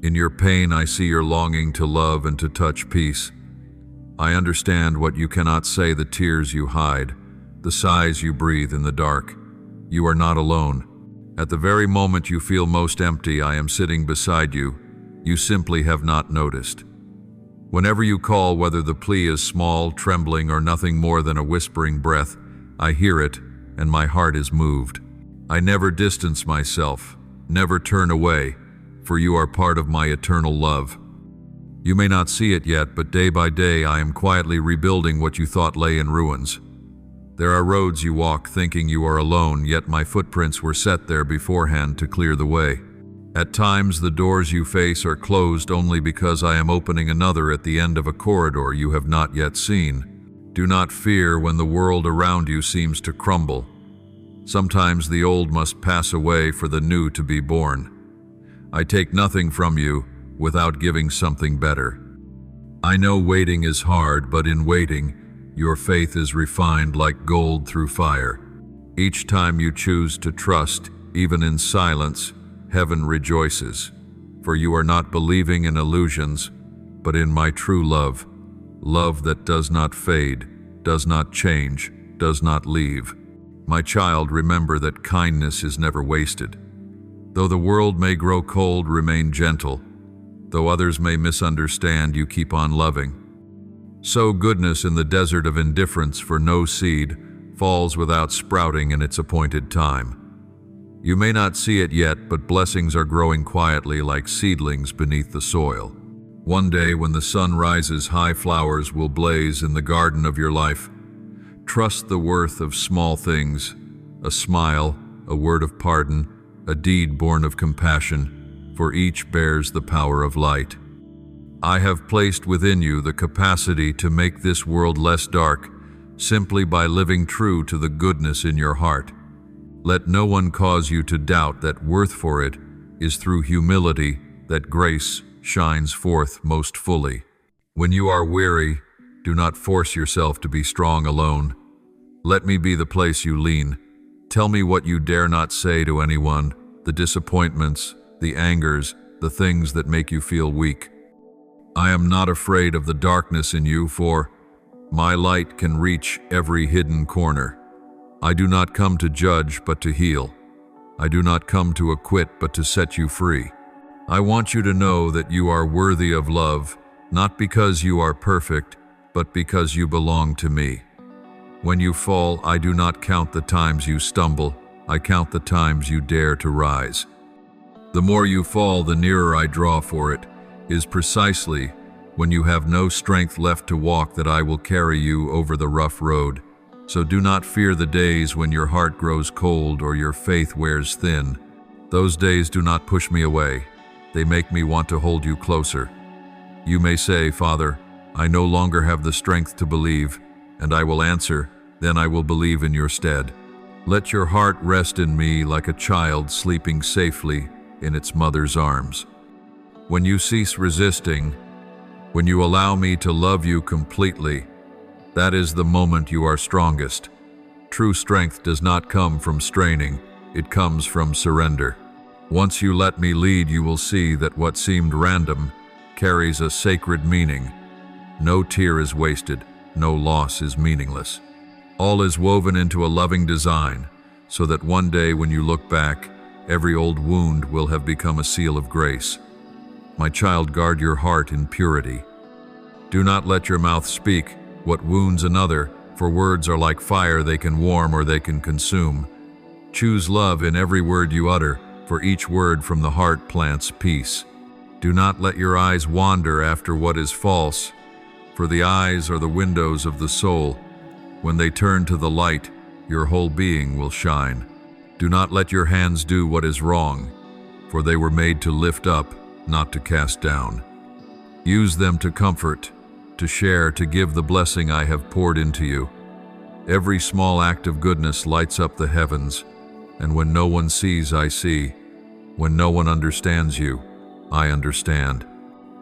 In your pain, I see your longing to love and to touch peace. I understand what you cannot say, the tears you hide, the sighs you breathe in the dark. You are not alone. At the very moment you feel most empty, I am sitting beside you. You simply have not noticed. Whenever you call, whether the plea is small, trembling, or nothing more than a whispering breath, I hear it, and my heart is moved. I never distance myself, never turn away, for you are part of my eternal love. You may not see it yet, but day by day I am quietly rebuilding what you thought lay in ruins. There are roads you walk thinking you are alone, yet my footprints were set there beforehand to clear the way. At times, the doors you face are closed only because I am opening another at the end of a corridor you have not yet seen. Do not fear when the world around you seems to crumble. Sometimes the old must pass away for the new to be born. I take nothing from you without giving something better. I know waiting is hard, but in waiting, your faith is refined like gold through fire. Each time you choose to trust, even in silence, heaven rejoices. For you are not believing in illusions, but in my true love, love that does not fade, does not change, does not leave. My child, remember that kindness is never wasted. Though the world may grow cold, remain gentle. Though others may misunderstand, you keep on loving. Sow goodness in the desert of indifference, for no seed falls without sprouting in its appointed time. You may not see it yet, but blessings are growing quietly like seedlings beneath the soil. One day when the sun rises, high flowers will blaze in the garden of your life. Trust the worth of small things, a smile, a word of pardon, a deed born of compassion, for each bears the power of light. I have placed within you the capacity to make this world less dark, simply by living true to the goodness in your heart. Let no one cause you to doubt that worth for it is through humility that grace shines forth most fully. When you are weary, do not force yourself to be strong alone. Let me be the place you lean. Tell me what you dare not say to anyone, the disappointments, the angers, the things that make you feel weak. I am not afraid of the darkness in you, for my light can reach every hidden corner. I do not come to judge, but to heal. I do not come to acquit, but to set you free. I want you to know that you are worthy of love, not because you are perfect, but because you belong to me. When you fall, I do not count the times you stumble, I count the times you dare to rise. The more you fall, the nearer I draw, for it is precisely when you have no strength left to walk that I will carry you over the rough road. So do not fear the days when your heart grows cold or your faith wears thin. Those days do not push me away. They make me want to hold you closer. You may say, Father, I no longer have the strength to believe, and I will answer, then I will believe in your stead. Let your heart rest in me like a child sleeping safely in its mother's arms. When you cease resisting, when you allow me to love you completely, that is the moment you are strongest. True strength does not come from straining, it comes from surrender. Once you let me lead, you will see that what seemed random carries a sacred meaning. No tear is wasted, no loss is meaningless. All is woven into a loving design, so that one day when you look back, every old wound will have become a seal of grace. My child, guard your heart in purity. Do not let your mouth speak what wounds another, for words are like fire, they can warm or they can consume. Choose love in every word you utter, for each word from the heart plants peace. Do not let your eyes wander after what is false, for the eyes are the windows of the soul. When they turn to the light, your whole being will shine. Do not let your hands do what is wrong, for they were made to lift up, not to cast down. Use them to comfort, to share, to give the blessing I have poured into you. Every small act of goodness lights up the heavens, and when no one sees, I see. When no one understands you, I understand.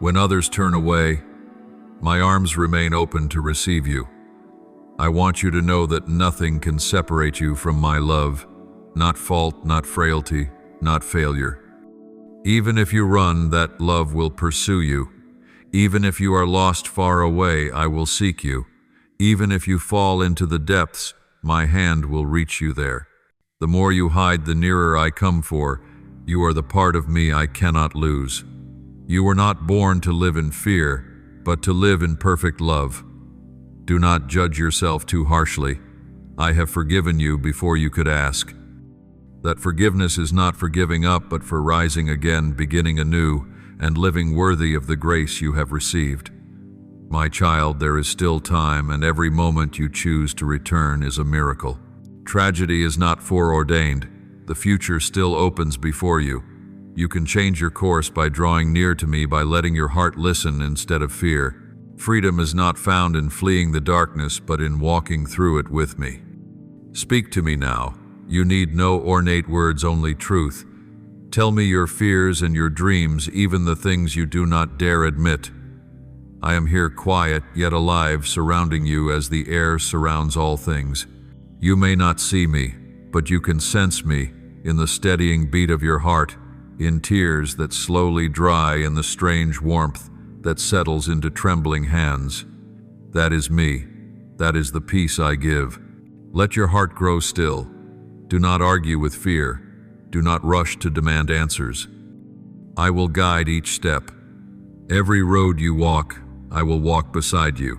When others turn away, my arms remain open to receive you. I want you to know that nothing can separate you from my love, not fault, not frailty, not failure. Even if you run, that love will pursue you. Even if you are lost far away, I will seek you. Even if you fall into the depths, my hand will reach you there. The more you hide, the nearer I come, for you are the part of me I cannot lose. You were not born to live in fear, but to live in perfect love. Do not judge yourself too harshly. I have forgiven you before you could ask. That forgiveness is not for giving up, but for rising again, beginning anew, and living worthy of the grace you have received. My child, there is still time, and every moment you choose to return is a miracle. Tragedy is not foreordained. The future still opens before you. You can change your course by drawing near to me, by letting your heart listen instead of fear. Freedom is not found in fleeing the darkness, but in walking through it with me. Speak to me now. You need no ornate words, only truth. Tell me your fears and your dreams, even the things you do not dare admit. I am here quiet, yet alive, surrounding you as the air surrounds all things. You may not see me, but you can sense me in the steadying beat of your heart, in tears that slowly dry, in the strange warmth that settles into trembling hands. That is me. That is the peace I give. Let your heart grow still. Do not argue with fear. Do not rush to demand answers. I will guide each step. Every road you walk, I will walk beside you.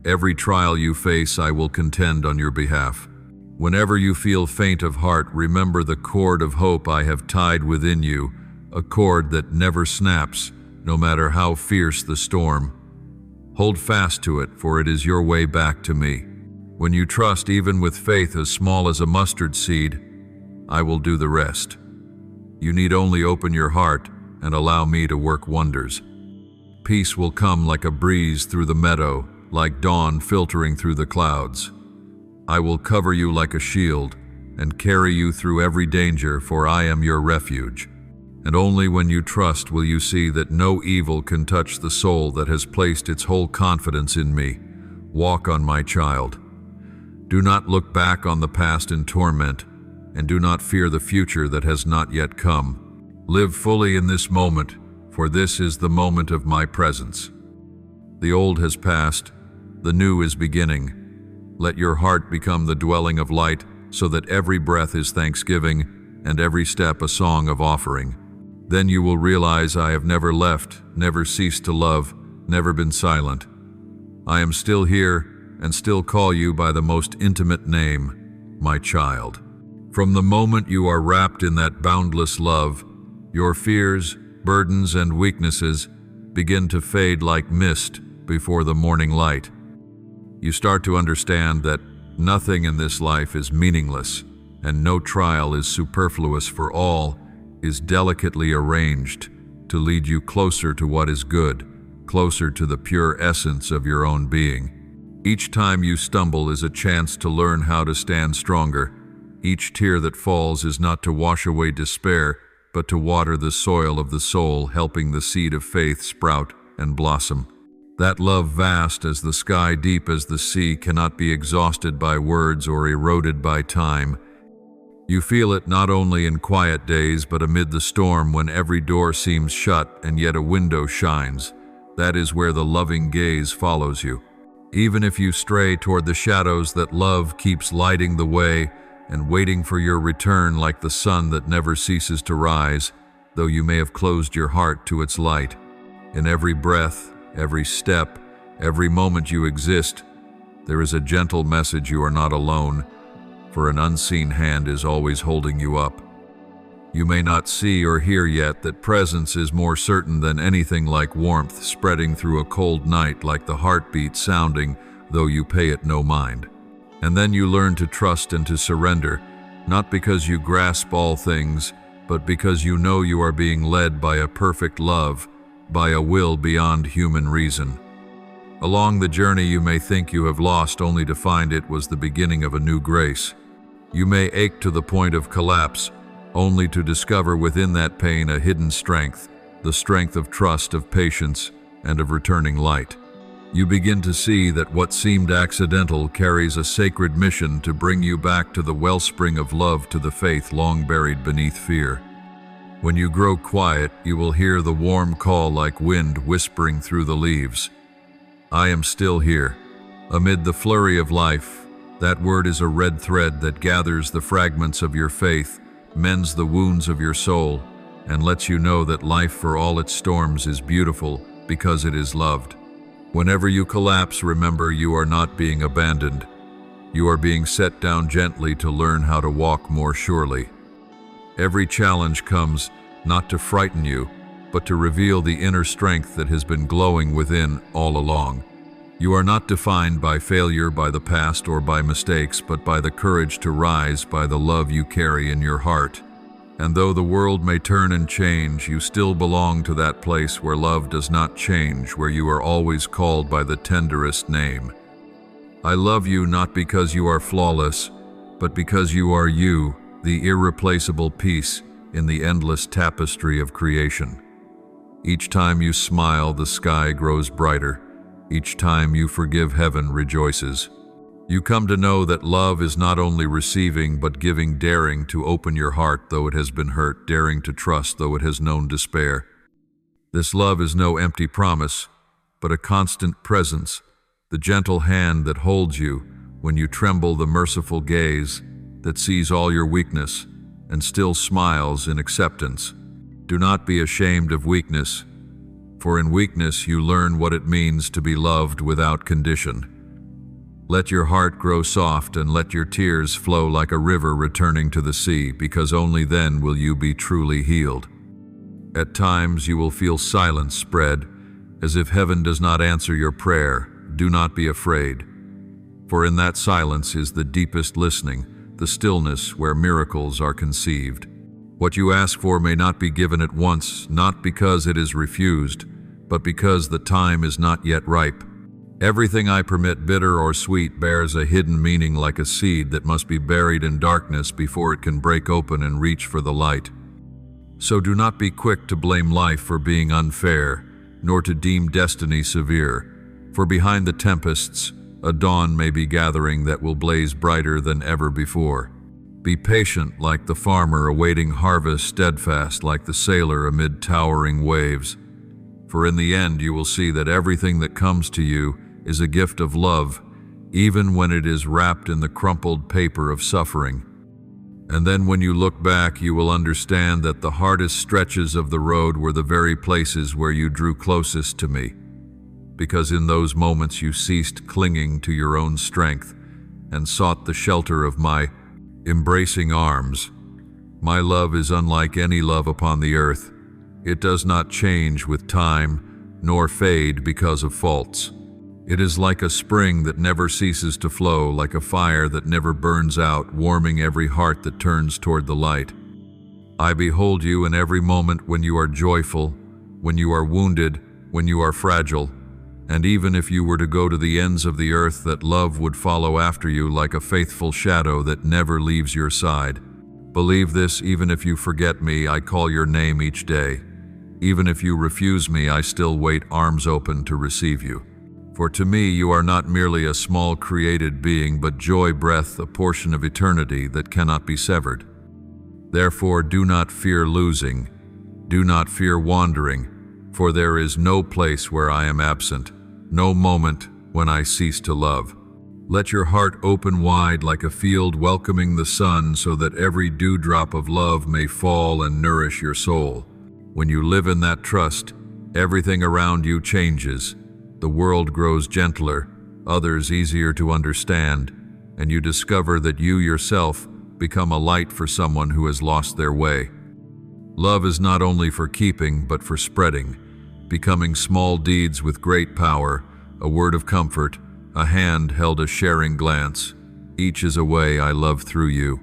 Every trial you face, I will contend on your behalf. Whenever you feel faint of heart, remember the cord of hope I have tied within you, a cord that never snaps, no matter how fierce the storm. Hold fast to it, for it is your way back to me. When you trust, even with faith as small as a mustard seed, I will do the rest. You need only open your heart and allow me to work wonders. Peace will come like a breeze through the meadow, like dawn filtering through the clouds. I will cover you like a shield and carry you through every danger, for I am your refuge. And only when you trust will you see that no evil can touch the soul that has placed its whole confidence in me. Walk on, my child. Do not look back on the past in torment, and do not fear the future that has not yet come. Live fully in this moment, for this is the moment of my presence. The old has passed, the new is beginning. Let your heart become the dwelling of light, so that every breath is thanksgiving and every step a song of offering. Then you will realize I have never left, never ceased to love, never been silent. I am still here and still call you by the most intimate name, my child. From the moment you are wrapped in that boundless love, your fears, burdens, and weaknesses begin to fade like mist before the morning light. You start to understand that nothing in this life is meaningless, and no trial is superfluous, for all is delicately arranged to lead you closer to what is good, closer to the pure essence of your own being. Each time you stumble is a chance to learn how to stand stronger. Each tear that falls is not to wash away despair, but to water the soil of the soul, helping the seed of faith sprout and blossom. That love, vast as the sky, deep as the sea, cannot be exhausted by words or eroded by time. You feel it not only in quiet days, but amid the storm, when every door seems shut and yet a window shines. That is where the loving gaze follows you. Even if you stray toward the shadows, that love keeps lighting the way and waiting for your return, like the sun that never ceases to rise, though you may have closed your heart to its light. In every breath, every step, every moment you exist, there is a gentle message: you are not alone, for an unseen hand is always holding you up. You may not see or hear yet that presence is more certain than anything, like warmth spreading through a cold night, like the heartbeat sounding, though you pay it no mind. And then you learn to trust and to surrender, not because you grasp all things, but because you know you are being led by a perfect love, by a will beyond human reason. Along the journey you may think you have lost, only to find it was the beginning of a new grace. You may ache to the point of collapse, only to discover within that pain a hidden strength, the strength of trust, of patience, and of returning light. You begin to see that what seemed accidental carries a sacred mission to bring you back to the wellspring of love, to the faith long buried beneath fear. When you grow quiet, you will hear the warm call like wind whispering through the leaves. I am still here. Amid the flurry of life, that word is a red thread that gathers the fragments of your faith, mends the wounds of your soul, and lets you know that life, for all its storms, is beautiful because it is loved. Whenever you collapse, remember you are not being abandoned. You are being set down gently to learn how to walk more surely. Every challenge comes not to frighten you, but to reveal the inner strength that has been glowing within all along. You are not defined by failure, by the past, or by mistakes, but by the courage to rise, by the love you carry in your heart. And though the world may turn and change, you still belong to that place where love does not change, where you are always called by the tenderest name. I love you not because you are flawless, but because you are you, the irreplaceable peace in the endless tapestry of creation. Each time you smile, the sky grows brighter. Each time you forgive, heaven rejoices. You come to know that love is not only receiving but giving, daring to open your heart though it has been hurt, daring to trust though it has known despair. This love is no empty promise, but a constant presence, the gentle hand that holds you when you tremble, the merciful gaze that sees all your weakness and still smiles in acceptance. Do not be ashamed of weakness, for in weakness you learn what it means to be loved without condition. Let your heart grow soft and let your tears flow like a river returning to the sea, because only then will you be truly healed. At times you will feel silence spread, as if heaven does not answer your prayer. Do not be afraid, for in that silence is the deepest listening, the stillness where miracles are conceived. What you ask for may not be given at once, not because it is refused, but because the time is not yet ripe. Everything I permit, bitter or sweet, bears a hidden meaning, like a seed that must be buried in darkness before it can break open and reach for the light. So do not be quick to blame life for being unfair, nor to deem destiny severe, for behind the tempests, a dawn may be gathering that will blaze brighter than ever before. Be patient like the farmer awaiting harvest, steadfast like the sailor amid towering waves. For in the end you will see that everything that comes to you is a gift of love, even when it is wrapped in the crumpled paper of suffering. And then when you look back, you will understand that the hardest stretches of the road were the very places where you drew closest to me, because in those moments you ceased clinging to your own strength and sought the shelter of my embracing arms. My love is unlike any love upon the earth. It does not change with time, nor fade because of faults. It is like a spring that never ceases to flow, like a fire that never burns out, warming every heart that turns toward the light. I behold you in every moment, when you are joyful, when you are wounded, when you are fragile, and even if you were to go to the ends of the earth, that love would follow after you like a faithful shadow that never leaves your side. Believe this: even if you forget me, I call your name each day. Even if you refuse me, I still wait, arms open to receive you. For to me you are not merely a small created being, but joy breath, a portion of eternity that cannot be severed. Therefore do not fear losing, do not fear wandering, for there is no place where I am absent, no moment when I cease to love. Let your heart open wide like a field welcoming the sun, so that every dewdrop of love may fall and nourish your soul. When you live in that trust, everything around you changes. The world grows gentler, others easier to understand, and you discover that you yourself become a light for someone who has lost their way. Love is not only for keeping, but for spreading, becoming small deeds with great power, a word of comfort, a hand held, a sharing glance. Each is a way I love through you.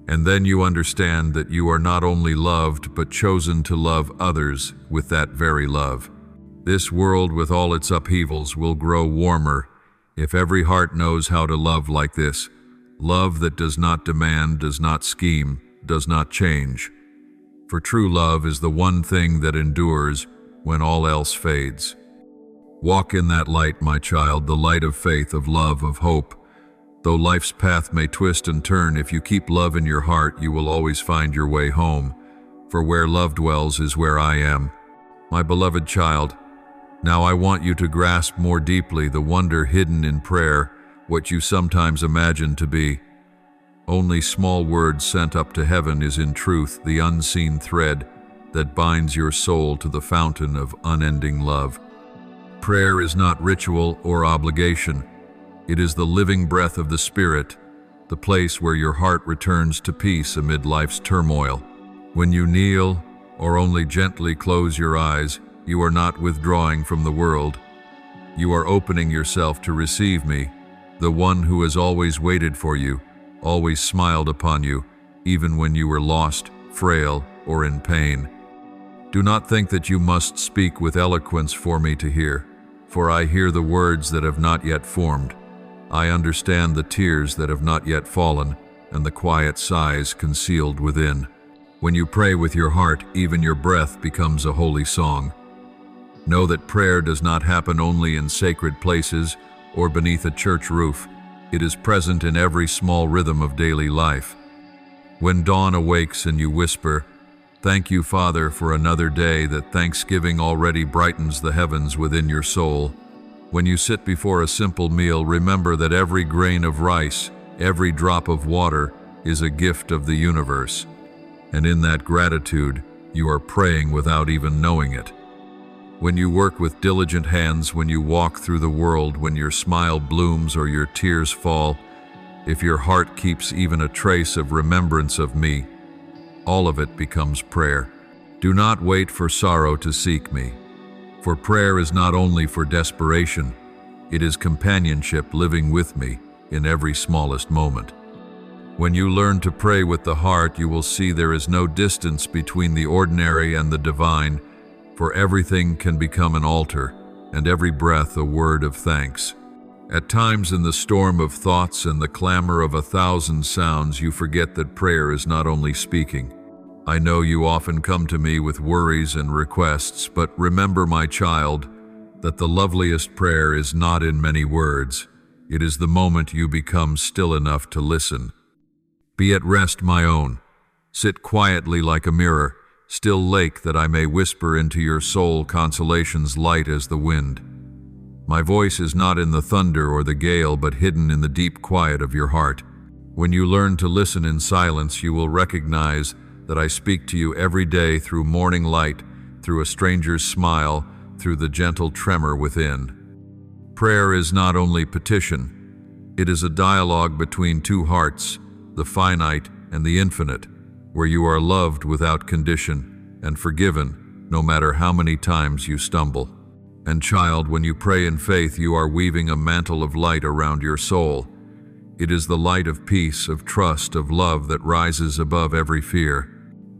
And then you understand that you are not only loved, but chosen to love others with that very love. This world, with all its upheavals, will grow warmer if every heart knows how to love like this. Love that does not demand, does not scheme, does not change. For true love is the one thing that endures when all else fades. Walk in that light, my child, the light of faith, of love, of hope. Though life's path may twist and turn, if you keep love in your heart, you will always find your way home. For where love dwells is where I am. My beloved child, now I want you to grasp more deeply the wonder hidden in prayer, what you sometimes imagine to be only small words sent up to heaven is in truth the unseen thread that binds your soul to the fountain of unending love. Prayer is not ritual or obligation. It is the living breath of the Spirit, the place where your heart returns to peace amid life's turmoil. When you kneel or only gently close your eyes, you are not withdrawing from the world. You are opening yourself to receive me, the one who has always waited for you, always smiled upon you, even when you were lost, frail, or in pain. Do not think that you must speak with eloquence for me to hear, for I hear the words that have not yet formed. I understand the tears that have not yet fallen, and the quiet sighs concealed within. When you pray with your heart, even your breath becomes a holy song. Know that prayer does not happen only in sacred places or beneath a church roof. It is present in every small rhythm of daily life. When dawn awakes and you whisper, "Thank you, Father, for another day," that thanksgiving already brightens the heavens within your soul. When you sit before a simple meal, remember that every grain of rice, every drop of water is a gift of the universe. And in that gratitude, you are praying without even knowing it. When you work with diligent hands, when you walk through the world, when your smile blooms or your tears fall, if your heart keeps even a trace of remembrance of me, all of it becomes prayer. Do not wait for sorrow to seek me, for prayer is not only for desperation, it is companionship living with me in every smallest moment. When you learn to pray with the heart, you will see there is no distance between the ordinary and the divine, for everything can become an altar, and every breath a word of thanks. At times in the storm of thoughts and the clamor of 1,000 sounds, you forget that prayer is not only speaking. I know you often come to me with worries and requests, but remember, my child, that the loveliest prayer is not in many words. It is the moment you become still enough to listen. Be at rest, my own. Sit quietly like a mirror, still lake, that I may whisper into your soul consolations light as the wind. My voice is not in the thunder or the gale, but hidden in the deep quiet of your heart. When you learn to listen in silence, you will recognize that I speak to you every day through morning light, through a stranger's smile, through the gentle tremor within. Prayer is not only petition, it is a dialogue between two hearts, the finite and the infinite, where you are loved without condition and forgiven no matter how many times you stumble. And child, when you pray in faith, you are weaving a mantle of light around your soul. It is the light of peace, of trust, of love that rises above every fear.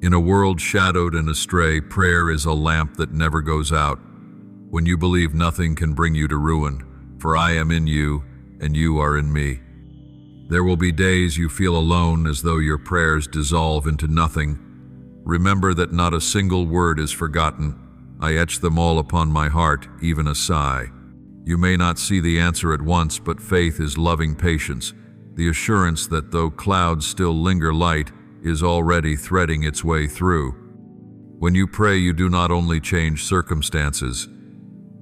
In a world shadowed and astray, prayer is a lamp that never goes out. When you believe nothing can bring you to ruin, for I am in you and you are in me. There will be days you feel alone, as though your prayers dissolve into nothing. Remember that not a single word is forgotten. I etch them all upon my heart, even a sigh. You may not see the answer at once, but faith is loving patience, the assurance that though clouds still linger, light is already threading its way through. When you pray, you do not only change circumstances,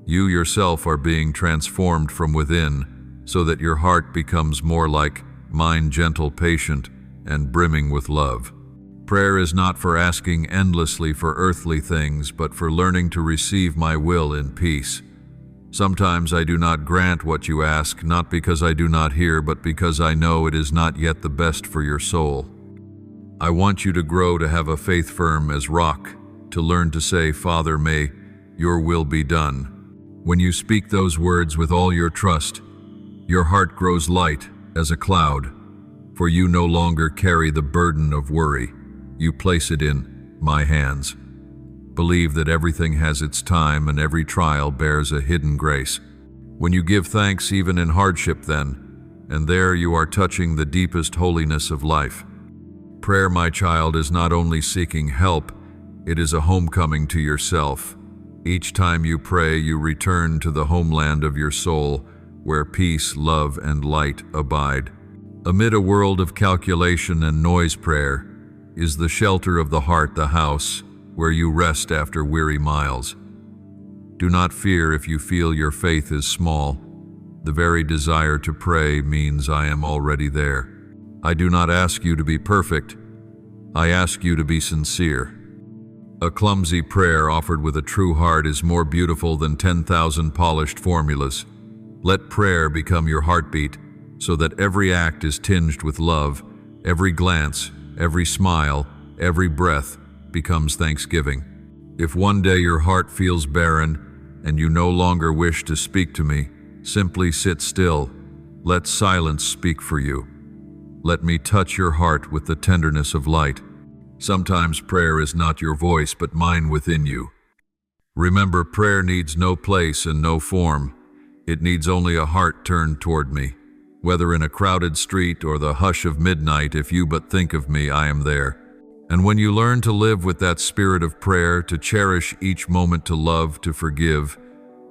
you yourself are being transformed from within, so that your heart becomes more like mine, gentle, patient, and brimming with love. Prayer is not for asking endlessly for earthly things, but for learning to receive my will in peace. Sometimes I do not grant what you ask, not because I do not hear, but because I know it is not yet the best for your soul. I want you to grow to have a faith firm as rock, to learn to say, "Father, may your will be done." When you speak those words with all your trust, your heart grows light as a cloud, for you no longer carry the burden of worry. You place it in my hands. Believe that everything has its time and every trial bears a hidden grace. When you give thanks even in hardship, then, and there you are touching the deepest holiness of life. Prayer, my child, is not only seeking help, it is a homecoming to yourself. Each time you pray, you return to the homeland of your soul, where peace, love, and light abide. Amid a world of calculation and noise, prayer is the shelter of the heart, the house where you rest after weary miles. Do not fear if you feel your faith is small. The very desire to pray means I am already there. I do not ask you to be perfect. I ask you to be sincere. A clumsy prayer offered with a true heart is more beautiful than 10,000 polished formulas. Let prayer become your heartbeat, so that every act is tinged with love, every glance, every smile, every breath becomes thanksgiving. If one day your heart feels barren and you no longer wish to speak to me, simply sit still. Let silence speak for you. Let me touch your heart with the tenderness of light. Sometimes prayer is not your voice, but mine within you. Remember, prayer needs no place and no form. It needs only a heart turned toward me. Whether in a crowded street or the hush of midnight, if you but think of me, I am there. And when you learn to live with that spirit of prayer, to cherish each moment, to love, to forgive,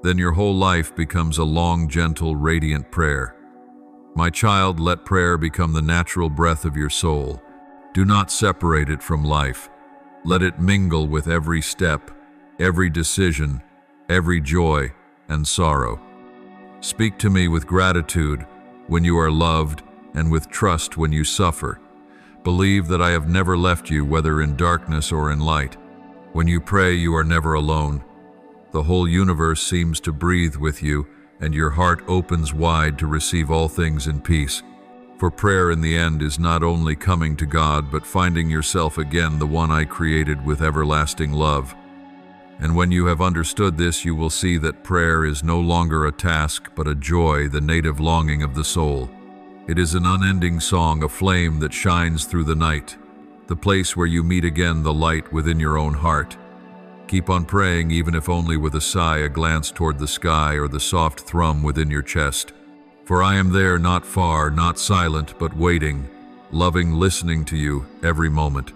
then your whole life becomes a long, gentle, radiant prayer. My child, let prayer become the natural breath of your soul. Do not separate it from life. Let it mingle with every step, every decision, every joy and sorrow. Speak to me with gratitude when you are loved and with trust when you suffer. Believe that I have never left you, whether in darkness or in light. When you pray, you are never alone. The whole universe seems to breathe with you, and your heart opens wide to receive all things in peace. For prayer in the end is not only coming to God, but finding yourself again, the one I created with everlasting love. And when you have understood this, you will see that prayer is no longer a task, but a joy, the native longing of the soul. It is an unending song, a flame that shines through the night, the place where you meet again the light within your own heart. Keep on praying, even if only with a sigh, a glance toward the sky, or the soft thrum within your chest. For I am there, not far, not silent, but waiting, loving, listening to you every moment.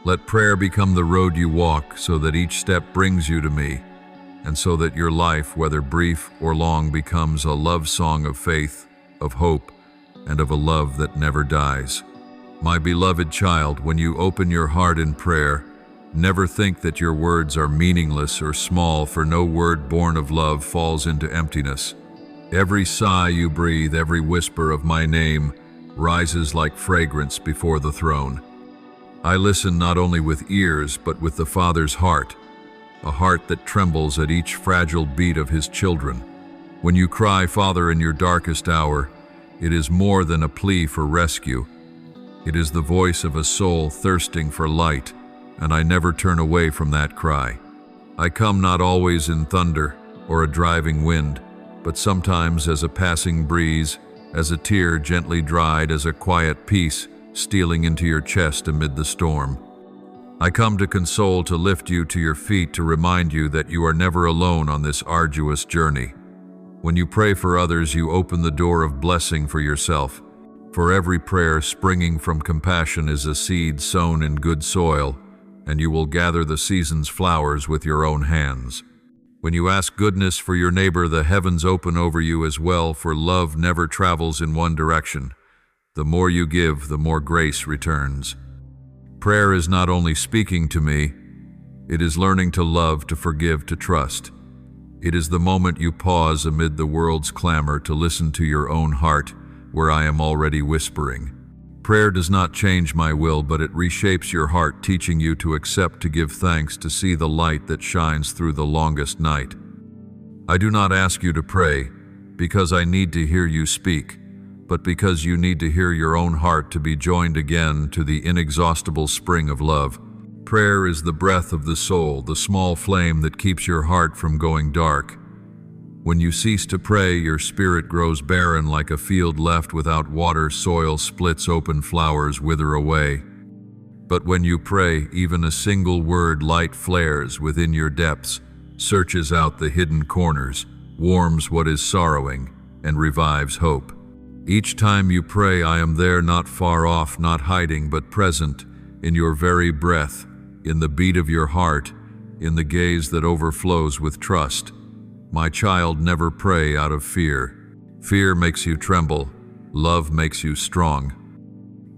Let prayer become the road you walk, so that each step brings you to me, and so that your life, whether brief or long, becomes a love song of faith, of hope, and of a love that never dies. My beloved child, when you open your heart in prayer, never think that your words are meaningless or small, for no word born of love falls into emptiness. Every sigh you breathe, every whisper of my name, rises like fragrance before the throne. I listen not only with ears, but with the Father's heart, a heart that trembles at each fragile beat of his children. When you cry, Father, in your darkest hour, it is more than a plea for rescue. It is the voice of a soul thirsting for light, and I never turn away from that cry. I come not always in thunder or a driving wind, but sometimes as a passing breeze, as a tear gently dried, as a quiet peace stealing into your chest amid the storm. I come to console, to lift you to your feet, to remind you that you are never alone on this arduous journey. When you pray for others, you open the door of blessing for yourself. For every prayer springing from compassion is a seed sown in good soil, and you will gather the season's flowers with your own hands. When you ask goodness for your neighbor, the heavens open over you as well, for love never travels in one direction. The more you give, the more grace returns. Prayer is not only speaking to me, it is learning to love, to forgive, to trust. It is the moment you pause amid the world's clamor to listen to your own heart, where I am already whispering. Prayer does not change my will, but it reshapes your heart, teaching you to accept, to give thanks, to see the light that shines through the longest night. I do not ask you to pray because I need to hear you speak, but because you need to hear your own heart to be joined again to the inexhaustible spring of love. Prayer is the breath of the soul, the small flame that keeps your heart from going dark. When you cease to pray, your spirit grows barren, like a field left without water. Soil splits open, flowers wither away. But when you pray, even a single word, light flares within your depths, searches out the hidden corners, warms what is sorrowing, and revives hope. Each time you pray, I am there, not far off, not hiding, but present, in your very breath, in the beat of your heart, in the gaze that overflows with trust. My child, never pray out of fear. Fear makes you tremble. Love makes you strong.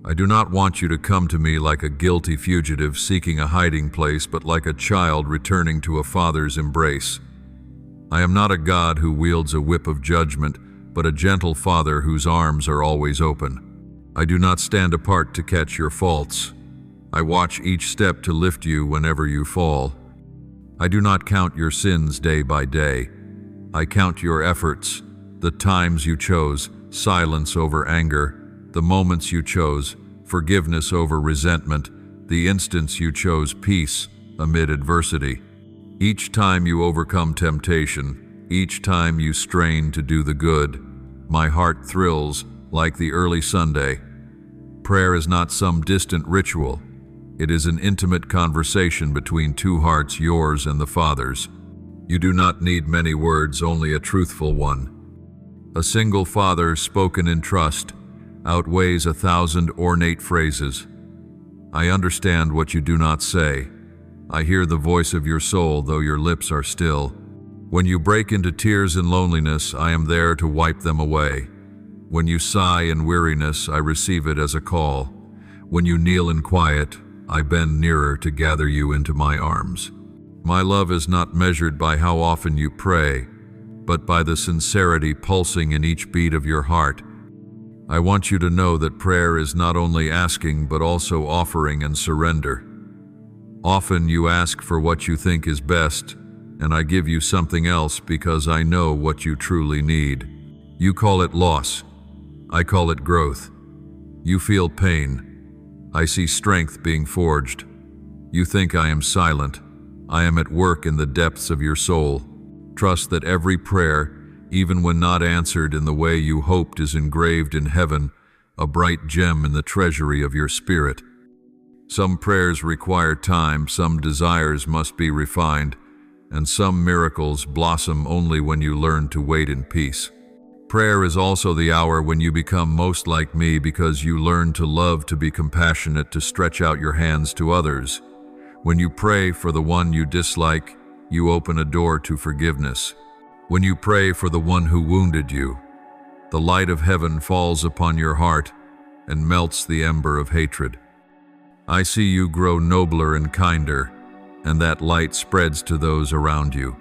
I do not want you to come to me like a guilty fugitive seeking a hiding place, but like a child returning to a father's embrace. I am not a God who wields a whip of judgment, but a gentle father whose arms are always open. I do not stand apart to catch your faults. I watch each step to lift you whenever you fall. I do not count your sins day by day. I count your efforts, the times you chose, silence over anger, the moments you chose, forgiveness over resentment, the instants you chose peace amid adversity. Each time you overcome temptation, each time you strain to do the good, my heart thrills like the early Sunday. Prayer is not some distant ritual. It is an intimate conversation between two hearts, yours and the Father's. You do not need many words, only a truthful one. A single Father spoken in trust outweighs 1,000 ornate phrases. I understand what you do not say. I hear the voice of your soul, though your lips are still. When you break into tears in loneliness, I am there to wipe them away. When you sigh in weariness, I receive it as a call. When you kneel in quiet, I bend nearer to gather you into my arms. My love is not measured by how often you pray, but by the sincerity pulsing in each beat of your heart. I want you to know that prayer is not only asking, but also offering and surrender. Often you ask for what you think is best, and I give you something else because I know what you truly need. You call it loss. I call it growth. You feel pain. I see strength being forged. You think I am silent. I am at work in the depths of your soul. Trust that every prayer, even when not answered in the way you hoped, is engraved in heaven, a bright gem in the treasury of your spirit. Some prayers require time, some desires must be refined, and some miracles blossom only when you learn to wait in peace. Prayer is also the hour when you become most like me because you learn to love, to be compassionate, to stretch out your hands to others. When you pray for the one you dislike, you open a door to forgiveness. When you pray for the one who wounded you, the light of heaven falls upon your heart and melts the ember of hatred. I see you grow nobler and kinder, and that light spreads to those around you.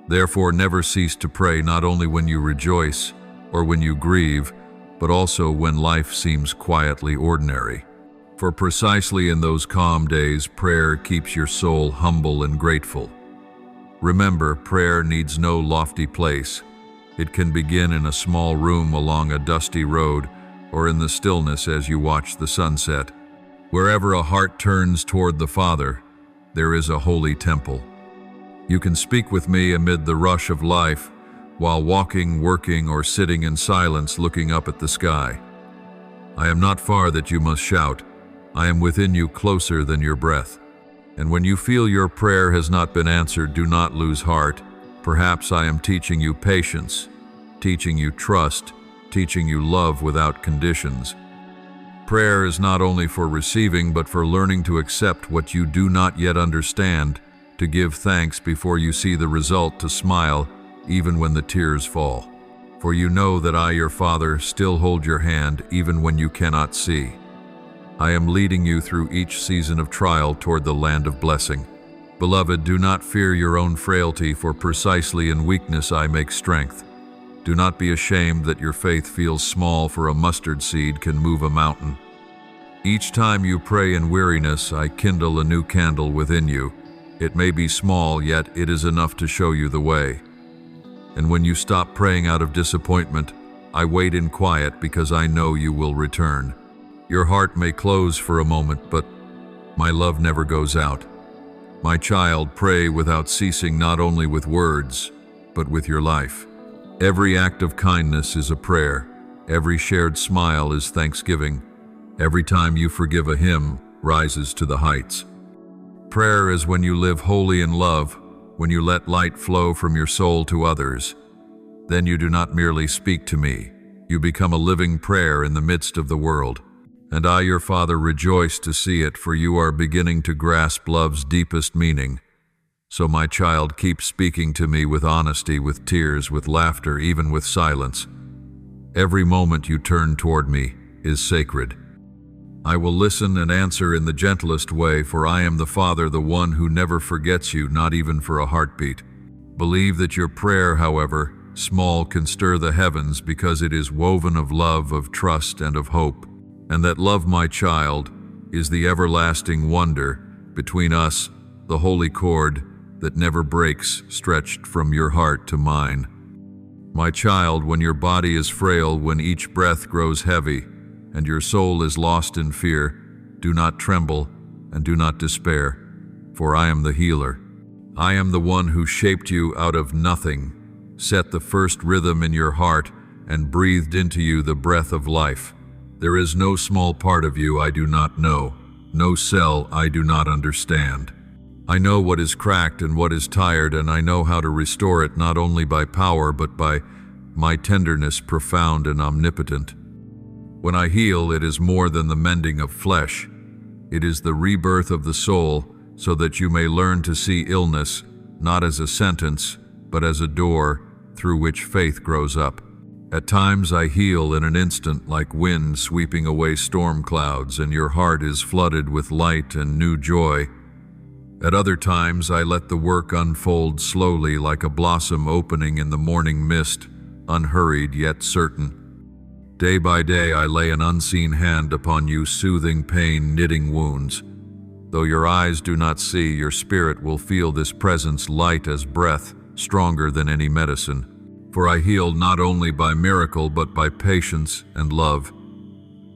Therefore, never cease to pray, not only when you rejoice or when you grieve, but also when life seems quietly ordinary. For precisely in those calm days, prayer keeps your soul humble and grateful. Remember, prayer needs no lofty place. It can begin in a small room along a dusty road or in the stillness as you watch the sunset. Wherever a heart turns toward the Father, there is a holy temple. You can speak with me amid the rush of life, while walking, working, or sitting in silence looking up at the sky. I am not far that you must shout. I am within you, closer than your breath. And when you feel your prayer has not been answered, do not lose heart. Perhaps I am teaching you patience, teaching you trust, teaching you love without conditions. Prayer is not only for receiving, but for learning to accept what you do not yet understand, to give thanks before you see the result, to smile even when the tears fall. For you know that I, your Father, still hold your hand even when you cannot see. I am leading you through each season of trial toward the land of blessing. Beloved, do not fear your own frailty, for precisely in weakness I make strength. Do not be ashamed that your faith feels small, for a mustard seed can move a mountain. Each time you pray in weariness, I kindle a new candle within you. It may be small, yet it is enough to show you the way. And when you stop praying out of disappointment, I wait in quiet because I know you will return. Your heart may close for a moment, but my love never goes out. My child, pray without ceasing, not only with words, but with your life. Every act of kindness is a prayer. Every shared smile is thanksgiving. Every time you forgive, a hymn rises to the heights. Prayer is when you live wholly in love, when you let light flow from your soul to others. Then you do not merely speak to me. You become a living prayer in the midst of the world. And I, your Father, rejoice to see it, for you are beginning to grasp love's deepest meaning. So my child, keep speaking to me with honesty, with tears, with laughter, even with silence. Every moment you turn toward me is sacred. I will listen and answer in the gentlest way, for I am the Father, the one who never forgets you, not even for a heartbeat. Believe that your prayer, however small, can stir the heavens, because it is woven of love, of trust, and of hope. And that love, my child, is the everlasting wonder between us, the holy cord that never breaks, stretched from your heart to mine. My child, when your body is frail, when each breath grows heavy, and your soul is lost in fear, do not tremble and do not despair, for I am the healer. I am the one who shaped you out of nothing, set the first rhythm in your heart, and breathed into you the breath of life. There is no small part of you I do not know, no cell I do not understand. I know what is cracked and what is tired, and I know how to restore it, not only by power but by my tenderness profound and omnipotent. When I heal, it is more than the mending of flesh. It is the rebirth of the soul, so that you may learn to see illness not as a sentence, but as a door through which faith grows up. At times I heal in an instant, like wind sweeping away storm clouds, and your heart is flooded with light and new joy. At other times I let the work unfold slowly, like a blossom opening in the morning mist, unhurried yet certain. Day by day I lay an unseen hand upon you, soothing pain, knitting wounds. Though your eyes do not see, your spirit will feel this presence, light as breath, stronger than any medicine. For I heal not only by miracle, but by patience and love.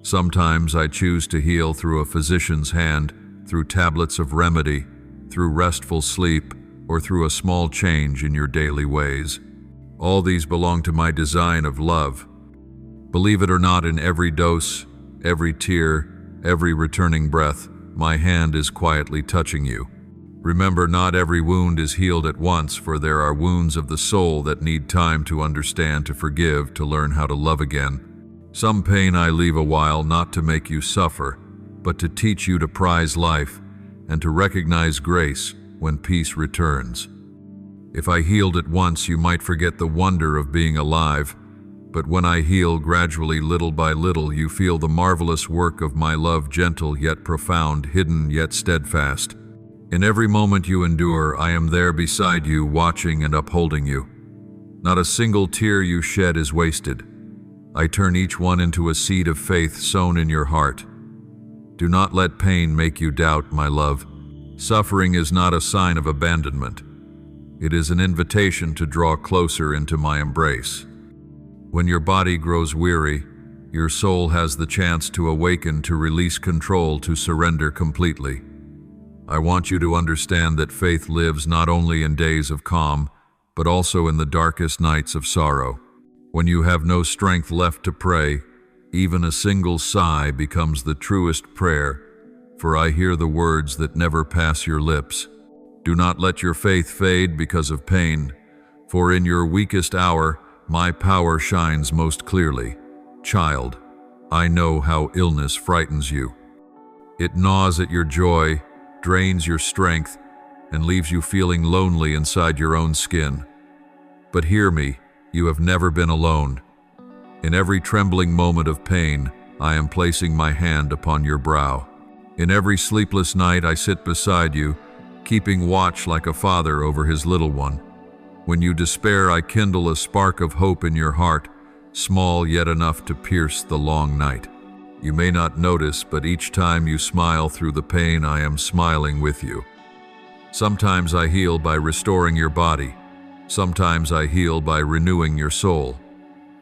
Sometimes I choose to heal through a physician's hand, through tablets of remedy, through restful sleep, or through a small change in your daily ways. All these belong to my design of love. Believe it or not, in every dose, every tear, every returning breath, my hand is quietly touching you. Remember, not every wound is healed at once, for there are wounds of the soul that need time to understand, to forgive, to learn how to love again. Some pain I leave a while, not to make you suffer, but to teach you to prize life and to recognize grace when peace returns. If I healed at once, you might forget the wonder of being alive. But when I heal gradually, little by little, you feel the marvelous work of my love, gentle yet profound, hidden yet steadfast. In every moment you endure, I am there beside you, watching and upholding you. Not a single tear you shed is wasted. I turn each one into a seed of faith sown in your heart. Do not let pain make you doubt, my love. Suffering is not a sign of abandonment. It is an invitation to draw closer into my embrace. When your body grows weary, your soul has the chance to awaken, to release control, to surrender completely. I want you to understand that faith lives not only in days of calm, but also in the darkest nights of sorrow. When you have no strength left to pray, even a single sigh becomes the truest prayer, for I hear the words that never pass your lips. Do not let your faith fade because of pain, for in your weakest hour, my power shines most clearly. Child, I know how illness frightens you. It gnaws at your joy, drains your strength, and leaves you feeling lonely inside your own skin. But hear me, you have never been alone. In every trembling moment of pain, I am placing my hand upon your brow. In every sleepless night, I sit beside you, keeping watch like a father over his little one. When you despair, I kindle a spark of hope in your heart, small yet enough to pierce the long night. You may not notice, but each time you smile through the pain, I am smiling with you. Sometimes I heal by restoring your body. Sometimes I heal by renewing your soul.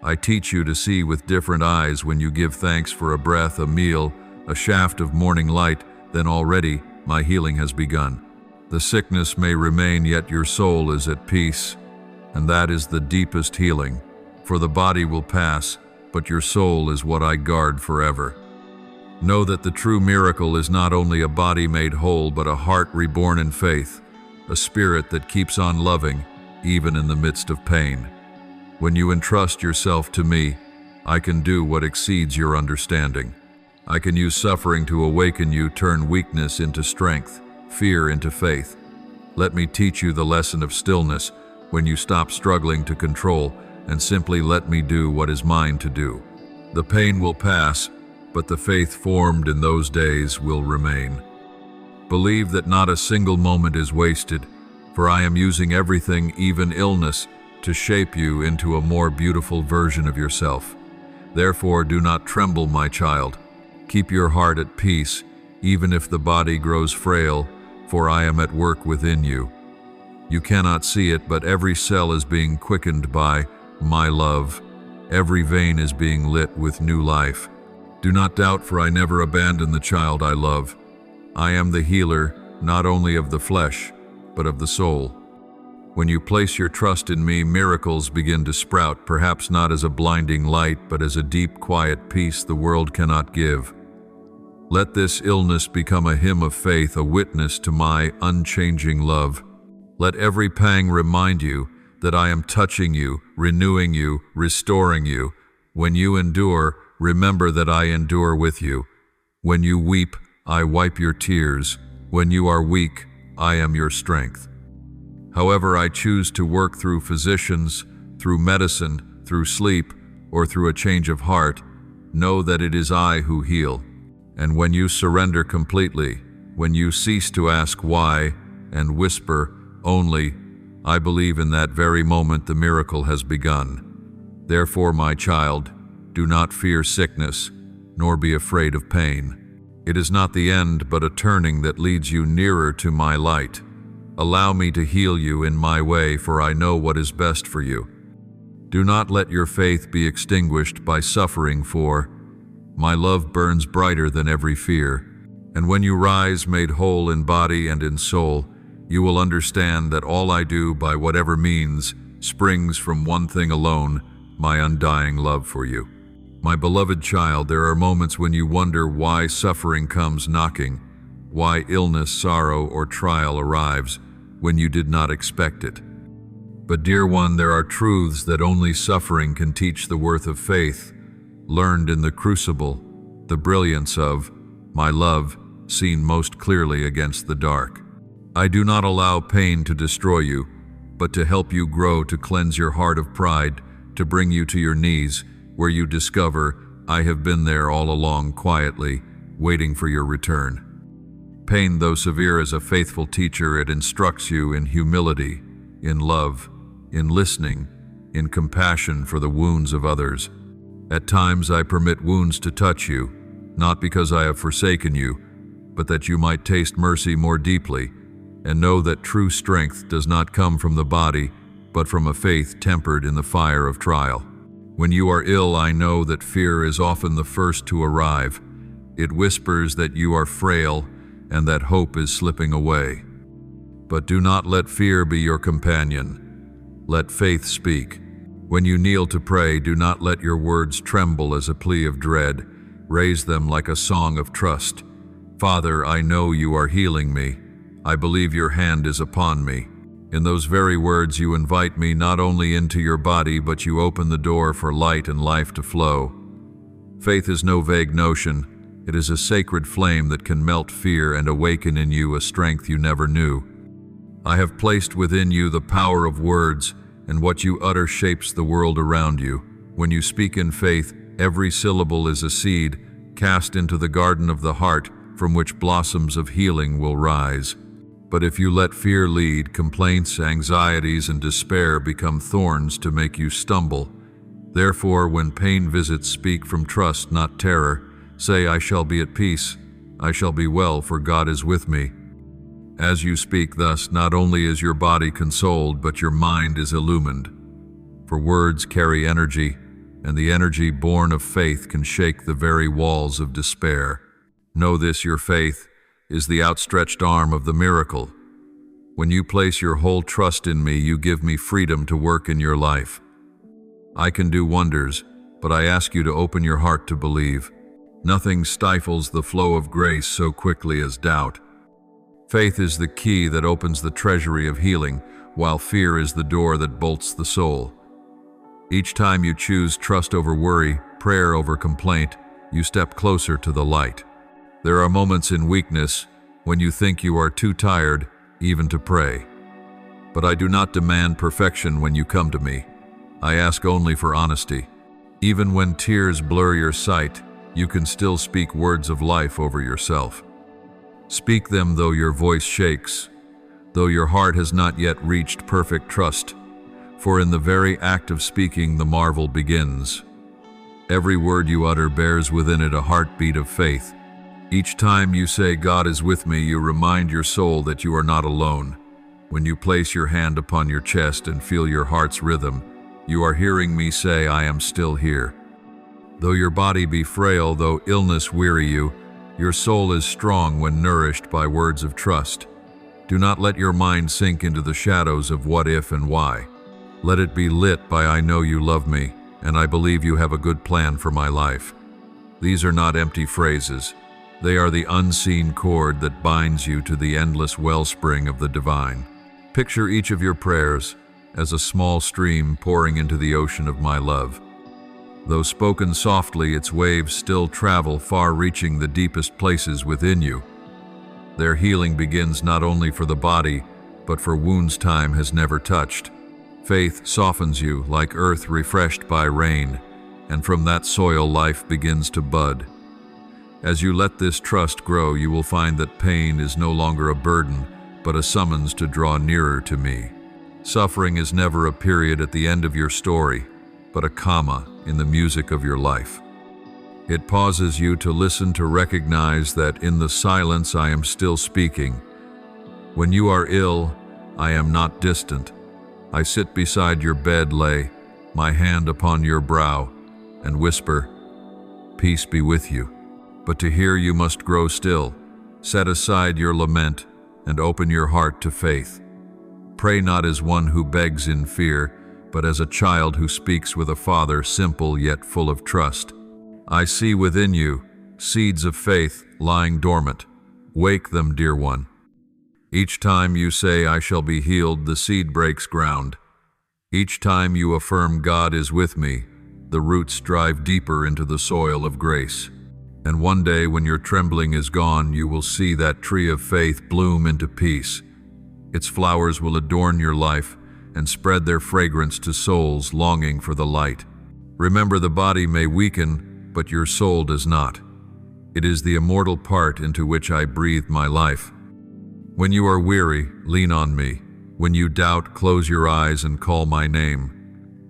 I teach you to see with different eyes when you give thanks for a breath, a meal, a shaft of morning light, then already my healing has begun. The sickness may remain, yet your soul is at peace, and that is the deepest healing. For the body will pass, but your soul is what I guard forever. Know that the true miracle is not only a body made whole, but a heart reborn in faith, a spirit that keeps on loving, even in the midst of pain. When you entrust yourself to me, I can do what exceeds your understanding. I can use suffering to awaken you, turn weakness into strength, fear into faith. Let me teach you the lesson of stillness when you stop struggling to control and simply let me do what is mine to do. The pain will pass, but the faith formed in those days will remain. Believe that not a single moment is wasted, for I am using everything, even illness, to shape you into a more beautiful version of yourself. Therefore, do not tremble, my child. Keep your heart at peace, even if the body grows frail, for I am at work within you. You cannot see it, but every cell is being quickened by my love. Every vein is being lit with new life. Do not doubt, for I never abandon the child I love. I am the healer, not only of the flesh, but of the soul. When you place your trust in me, miracles begin to sprout, perhaps not as a blinding light, but as a deep, quiet peace the world cannot give. Let this illness become a hymn of faith, a witness to my unchanging love. Let every pang remind you that I am touching you, renewing you, restoring you. When you endure, remember that I endure with you. When you weep, I wipe your tears. When you are weak, I am your strength. However I choose to work through physicians, through medicine, through sleep, or through a change of heart, know that it is I who heal. And when you surrender completely, when you cease to ask why and whisper only, I believe in that very moment the miracle has begun. Therefore, my child, do not fear sickness, nor be afraid of pain. It is not the end, but a turning that leads you nearer to my light. Allow me to heal you in my way, for I know what is best for you. Do not let your faith be extinguished by suffering, for my love burns brighter than every fear. And when you rise made whole in body and in soul, you will understand that all I do, by whatever means, springs from one thing alone: my undying love for you. My beloved child, there are moments when you wonder why suffering comes knocking, why illness, sorrow, or trial arrives when you did not expect it. But dear one, there are truths that only suffering can teach: the worth of faith, learned in the crucible, the brilliance of my love, seen most clearly against the dark. I do not allow pain to destroy you, but to help you grow, to cleanse your heart of pride, to bring you to your knees, where you discover I have been there all along, quietly, waiting for your return. Pain, though severe, is a faithful teacher. It instructs you in humility, in love, in listening, in compassion for the wounds of others. At times I permit wounds to touch you, not because I have forsaken you, but that you might taste mercy more deeply, and know that true strength does not come from the body, but from a faith tempered in the fire of trial. When you are ill, I know that fear is often the first to arrive. It whispers that you are frail and that hope is slipping away. But do not let fear be your companion. Let faith speak. When you kneel to pray, do not let your words tremble as a plea of dread. Raise them like a song of trust. Father, I know you are healing me. I believe your hand is upon me. In those very words you invite me not only into your body, but you open the door for light and life to flow. Faith is no vague notion. It is a sacred flame that can melt fear and awaken in you a strength you never knew. I have placed within you the power of words, and what you utter shapes the world around you. When you speak in faith, every syllable is a seed cast into the garden of the heart, from which blossoms of healing will rise. But if you let fear lead, complaints, anxieties, and despair become thorns to make you stumble. Therefore, when pain visits, speak from trust, not terror. Say, I shall be at peace. I shall be well, for God is with me. As you speak thus, not only is your body consoled, but your mind is illumined. For words carry energy, and the energy born of faith can shake the very walls of despair. Know this: your faith is the outstretched arm of the miracle. When you place your whole trust in me, you give me freedom to work in your life. I can do wonders, but I ask you to open your heart to believe. Nothing stifles the flow of grace so quickly as doubt. Faith is the key that opens the treasury of healing, while fear is the door that bolts the soul. Each time you choose trust over worry, prayer over complaint, you step closer to the light. There are moments in weakness when you think you are too tired even to pray. But I do not demand perfection when you come to me. I ask only for honesty. Even when tears blur your sight, you can still speak words of life over yourself. Speak them though your voice shakes, though your heart has not yet reached perfect trust, for in the very act of speaking the marvel begins. Every word you utter bears within it a heartbeat of faith. Each time you say, God is with me, you remind your soul that you are not alone. When you place your hand upon your chest and feel your heart's rhythm, you are hearing me say, I am still here. Though your body be frail, though illness weary you, your soul is strong when nourished by words of trust. Do not let your mind sink into the shadows of what if and why. Let it be lit by I know you love me, and I believe you have a good plan for my life. These are not empty phrases. They are the unseen cord that binds you to the endless wellspring of the divine. Picture each of your prayers as a small stream pouring into the ocean of my love. Though spoken softly, its waves still travel far, reaching the deepest places within you. Their healing begins not only for the body, but for wounds time has never touched. Faith softens you like earth refreshed by rain, and from that soil life begins to bud. As you let this trust grow, you will find that pain is no longer a burden, but a summons to draw nearer to me. Suffering is never a period at the end of your story, but a comma in the music of your life. It pauses you to listen, to recognize that in the silence I am still speaking. When you are ill, I am not distant. I sit beside your bed, lay my hand upon your brow, and whisper, "Peace be with you." But to hear you must grow still. Set aside your lament and open your heart to faith. Pray not as one who begs in fear, but as a child who speaks with a father, simple yet full of trust. I see within you seeds of faith lying dormant. Wake them, dear one. Each time you say, "I shall be healed," the seed breaks ground. Each time you affirm, "God is with me," the roots drive deeper into the soil of grace. And one day, when your trembling is gone, you will see that tree of faith bloom into peace. Its flowers will adorn your life and spread their fragrance to souls longing for the light. Remember, the body may weaken, but your soul does not. It is the immortal part into which I breathe my life. When you are weary, lean on me. When you doubt, close your eyes and call my name.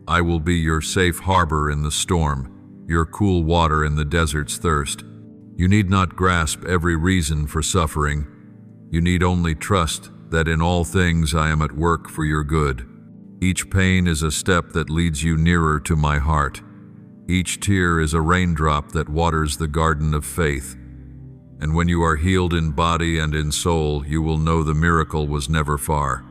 I will be your safe harbor in the storm, your cool water in the desert's thirst. You need not grasp every reason for suffering. You need only trust that in all things I am at work for your good. Each pain is a step that leads you nearer to my heart. Each tear is a raindrop that waters the garden of faith. And when you are healed in body and in soul, you will know the miracle was never far.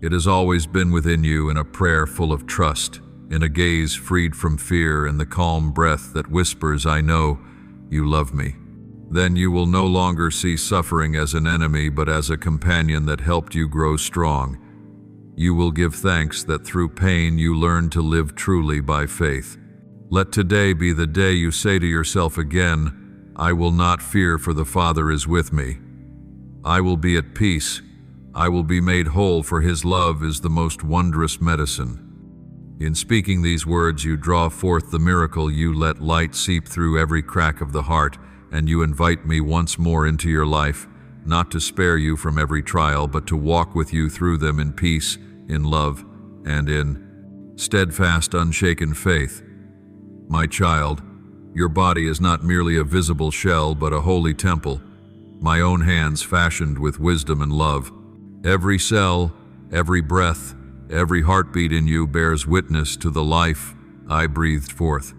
It has always been within you, in a prayer full of trust, in a gaze freed from fear, in the calm breath that whispers, "I know you love me." Then you will no longer see suffering as an enemy, but as a companion that helped you grow strong. You will give thanks that through pain you learned to live truly by faith. Let today be the day you say to yourself again, "I will not fear, for the Father is with me. I will be at peace. I will be made whole, for His love is the most wondrous medicine." In speaking these words, you draw forth the miracle. You let light seep through every crack of the heart, and you invite me once more into your life, not to spare you from every trial, but to walk with you through them in peace, in love, and in steadfast, unshaken faith. My child, your body is not merely a visible shell, but a holy temple, my own hands fashioned with wisdom and love. Every cell, every breath, every heartbeat in you bears witness to the life I breathed forth.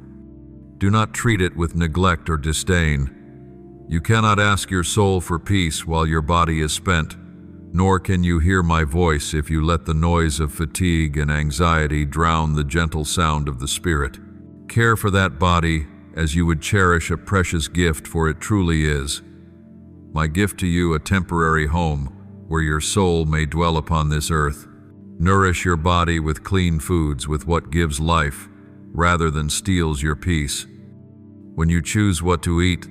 Do not treat it with neglect or disdain. You cannot ask your soul for peace while your body is spent, nor can you hear my voice if you let the noise of fatigue and anxiety drown the gentle sound of the Spirit. Care for that body as you would cherish a precious gift, for it truly is. My gift to you, a temporary home where your soul may dwell upon this earth. Nourish your body with clean foods, with what gives life, rather than steals your peace. When you choose what to eat,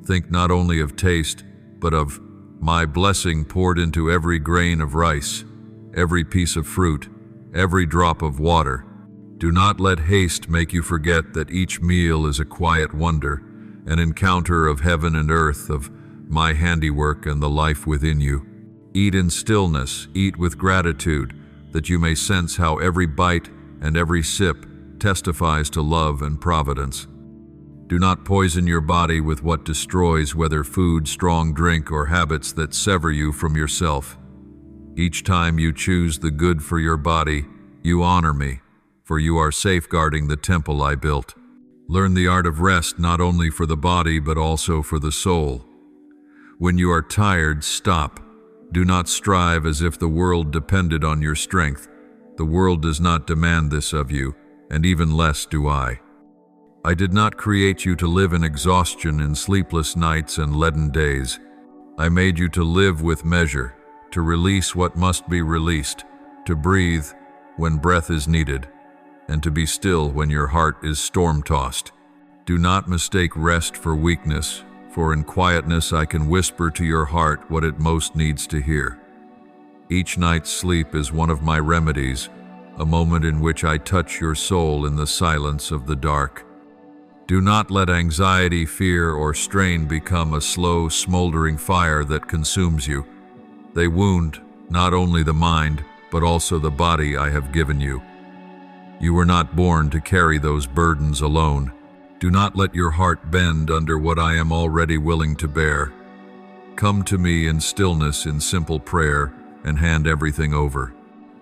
think not only of taste, but of my blessing poured into every grain of rice, every piece of fruit, every drop of water. Do not let haste make you forget that each meal is a quiet wonder, an encounter of heaven and earth, of my handiwork and the life within you. Eat in stillness, eat with gratitude, that you may sense how every bite and every sip testifies to love and providence. Do not poison your body with what destroys, whether food, strong drink, or habits that sever you from yourself. Each time you choose the good for your body, you honor me, for you are safeguarding the temple I built. Learn the art of rest, not only for the body, but also for the soul. When you are tired, stop. Do not strive as if the world depended on your strength. The world does not demand this of you, and even less do I. I did not create you to live in exhaustion, in sleepless nights and leaden days. I made you to live with measure, to release what must be released, to breathe when breath is needed, and to be still when your heart is storm-tossed. Do not mistake rest for weakness, for in quietness I can whisper to your heart what it most needs to hear. Each night's sleep is one of my remedies, a moment in which I touch your soul in the silence of the dark. Do not let anxiety, fear, or strain become a slow, smoldering fire that consumes you. They wound not only the mind, but also the body I have given you. You were not born to carry those burdens alone. Do not let your heart bend under what I am already willing to bear. Come to me in stillness, in simple prayer, and hand everything over.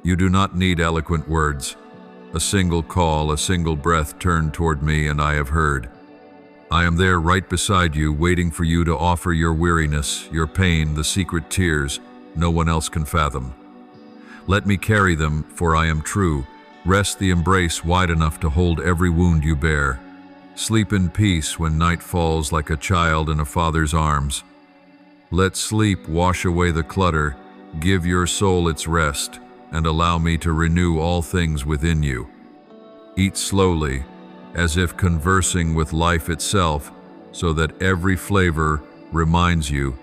You do not need eloquent words. A single call, a single breath turned toward me, and I have heard. I am there right beside you, waiting for you to offer your weariness, your pain, the secret tears no one else can fathom. Let me carry them, for I am true. Rest the embrace wide enough to hold every wound you bear. Sleep in peace when night falls like a child in a father's arms. Let sleep wash away the clutter, give your soul its rest, and allow me to renew all things within you. Eat slowly, as if conversing with life itself, so that every flavor reminds you,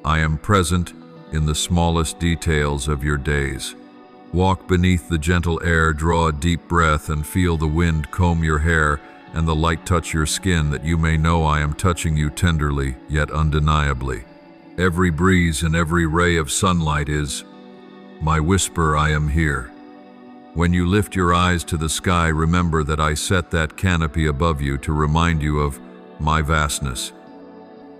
I am present in the smallest details of your days. Walk beneath the gentle air, draw a deep breath, and feel the wind comb your hair and the light touch your skin, that you may know I am touching you tenderly, yet undeniably. Every breeze and every ray of sunlight is my whisper, I am here. When you lift your eyes to the sky, remember that I set that canopy above you to remind you of my vastness.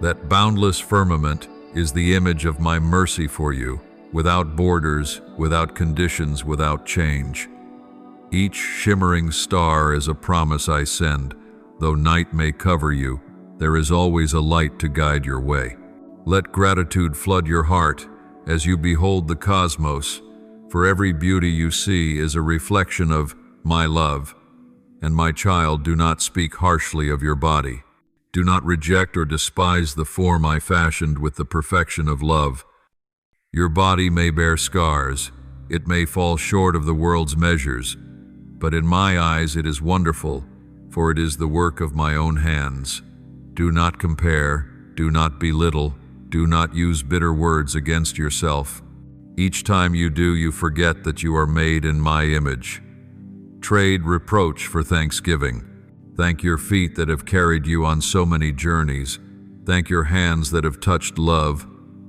That boundless firmament is the image of my mercy for you, without borders, without conditions, without change. Each shimmering star is a promise I send. Though night may cover you, there is always a light to guide your way. Let gratitude flood your heart as you behold the cosmos, for every beauty you see is a reflection of my love. And my child, do not speak harshly of your body. Do not reject or despise the form I fashioned with the perfection of love. Your body may bear scars, it may fall short of the world's measures, but in my eyes it is wonderful, for it is the work of my own hands. Do not compare, do not belittle, do not use bitter words against yourself. Each time you do, you forget that you are made in my image. Trade reproach for thanksgiving. Thank your feet that have carried you on so many journeys. Thank your hands that have touched love.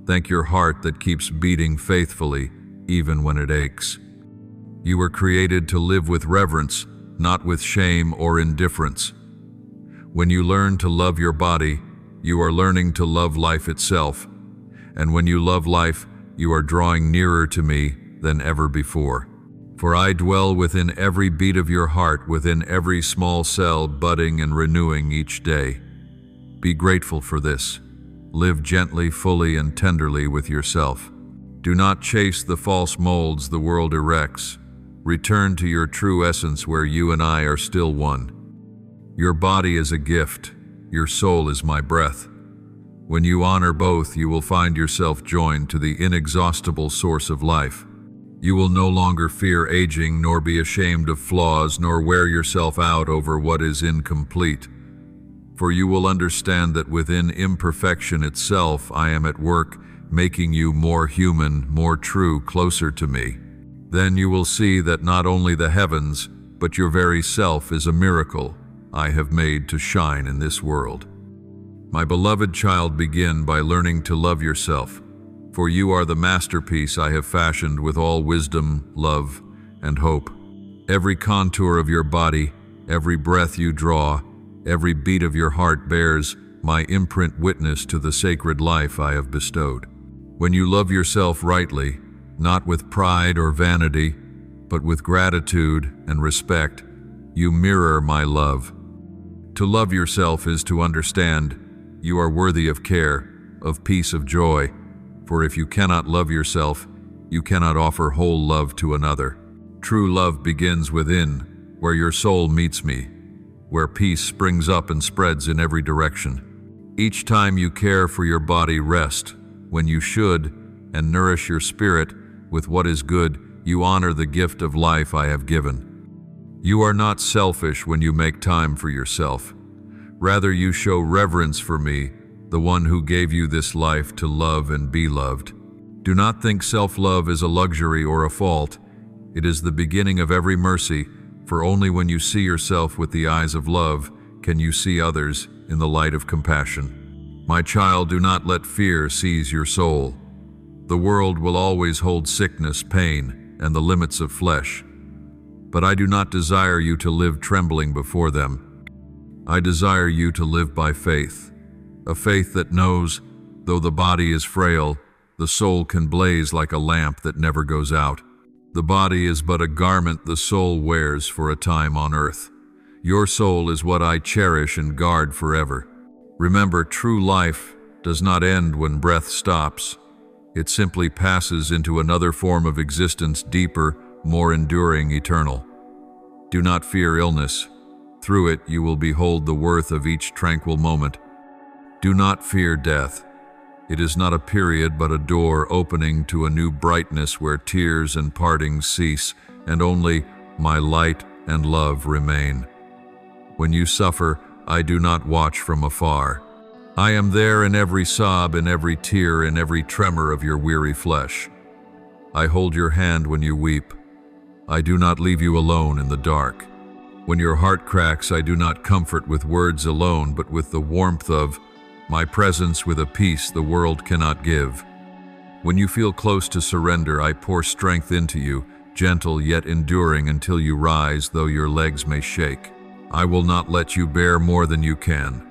Thank your heart that keeps beating faithfully, even when it aches. You were created to live with reverence, not with shame or indifference. When you learn to love your body, you are learning to love life itself. And when you love life, you are drawing nearer to me than ever before. For I dwell within every beat of your heart, within every small cell, budding and renewing each day. Be grateful for this. Live gently, fully, and tenderly with yourself. Do not chase the false molds the world erects. Return to your true essence, where you and I are still one. Your body is a gift. Your soul is my breath. When you honor both, you will find yourself joined to the inexhaustible source of life. You will no longer fear aging, nor be ashamed of flaws, nor wear yourself out over what is incomplete. For you will understand that within imperfection itself, I am at work, making you more human, more true, closer to me. Then you will see that not only the heavens, but your very self is a miracle I have made to shine in this world. My beloved child, begin by learning to love yourself, for you are the masterpiece I have fashioned with all wisdom, love, and hope. Every contour of your body, every breath you draw, every beat of your heart bears my imprint, witness to the sacred life I have bestowed. When you love yourself rightly, not with pride or vanity, but with gratitude and respect, you mirror my love. To love yourself is to understand you are worthy of care, of peace, of joy. For if you cannot love yourself, you cannot offer whole love to another. True love begins within, where your soul meets me, where peace springs up and spreads in every direction. Each time you care for your body, rest when you should, and nourish your spirit with what is good, you honor the gift of life I have given. You are not selfish when you make time for yourself. Rather, you show reverence for me, the one who gave you this life to love and be loved. Do not think self-love is a luxury or a fault. It is the beginning of every mercy, for only when you see yourself with the eyes of love can you see others in the light of compassion. My child, do not let fear seize your soul. The world will always hold sickness, pain, and the limits of flesh. But I do not desire you to live trembling before them. I desire you to live by faith, a faith that knows, though the body is frail, the soul can blaze like a lamp that never goes out. The body is but a garment the soul wears for a time on earth. Your soul is what I cherish and guard forever. Remember, true life does not end when breath stops. It simply passes into another form of existence, deeper, more enduring, eternal. Do not fear illness. Through it you will behold the worth of each tranquil moment. Do not fear death. It is not a period but a door opening to a new brightness where tears and partings cease, and only my light and love remain. When you suffer, I do not watch from afar. I am there in every sob, in every tear, in every tremor of your weary flesh. I hold your hand when you weep. I do not leave you alone in the dark. When your heart cracks, I do not comfort with words alone, but with the warmth of my presence, with a peace the world cannot give. When you feel close to surrender, I pour strength into you, gentle yet enduring until you rise, though your legs may shake. I will not let you bear more than you can.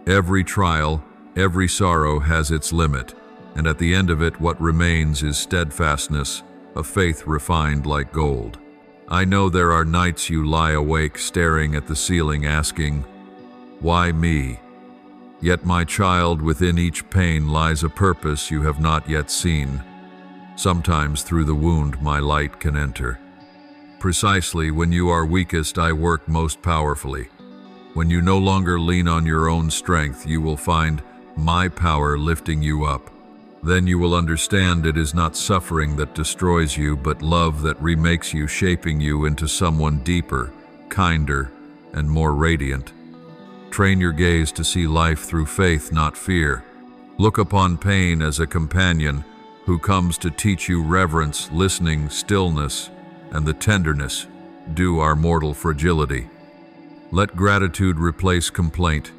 Every trial, every sorrow has its limit, and at the end of it what remains is steadfastness, a faith refined like gold. I know there are nights you lie awake staring at the ceiling asking, "Why me?" Yet, my child, within each pain lies a purpose you have not yet seen. Sometimes through the wound my light can enter. Precisely when you are weakest, I work most powerfully. When you no longer lean on your own strength, you will find my power lifting you up. Then you will understand it is not suffering that destroys you, but love that remakes you, shaping you into someone deeper, kinder, and more radiant. Train your gaze to see life through faith, not fear. Look upon pain as a companion who comes to teach you reverence, listening, stillness, and the tenderness due our mortal fragility. Let gratitude replace complaint,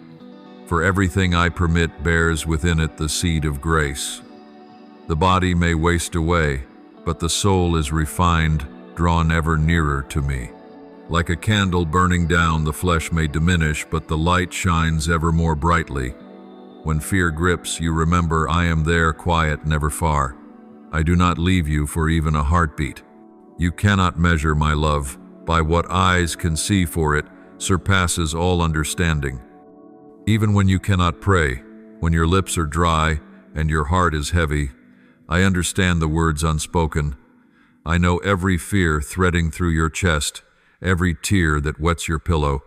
for everything I permit bears within it the seed of grace. The body may waste away, but the soul is refined, drawn ever nearer to me. Like a candle burning down, the flesh may diminish, but the light shines ever more brightly. When fear grips, you remember I am there, quiet, never far. I do not leave you for even a heartbeat. You cannot measure my love by what eyes can see, for it surpasses all understanding. Even when you cannot pray, when your lips are dry and your heart is heavy, I understand the words unspoken. I know every fear threading through your chest, every tear that wets your pillow,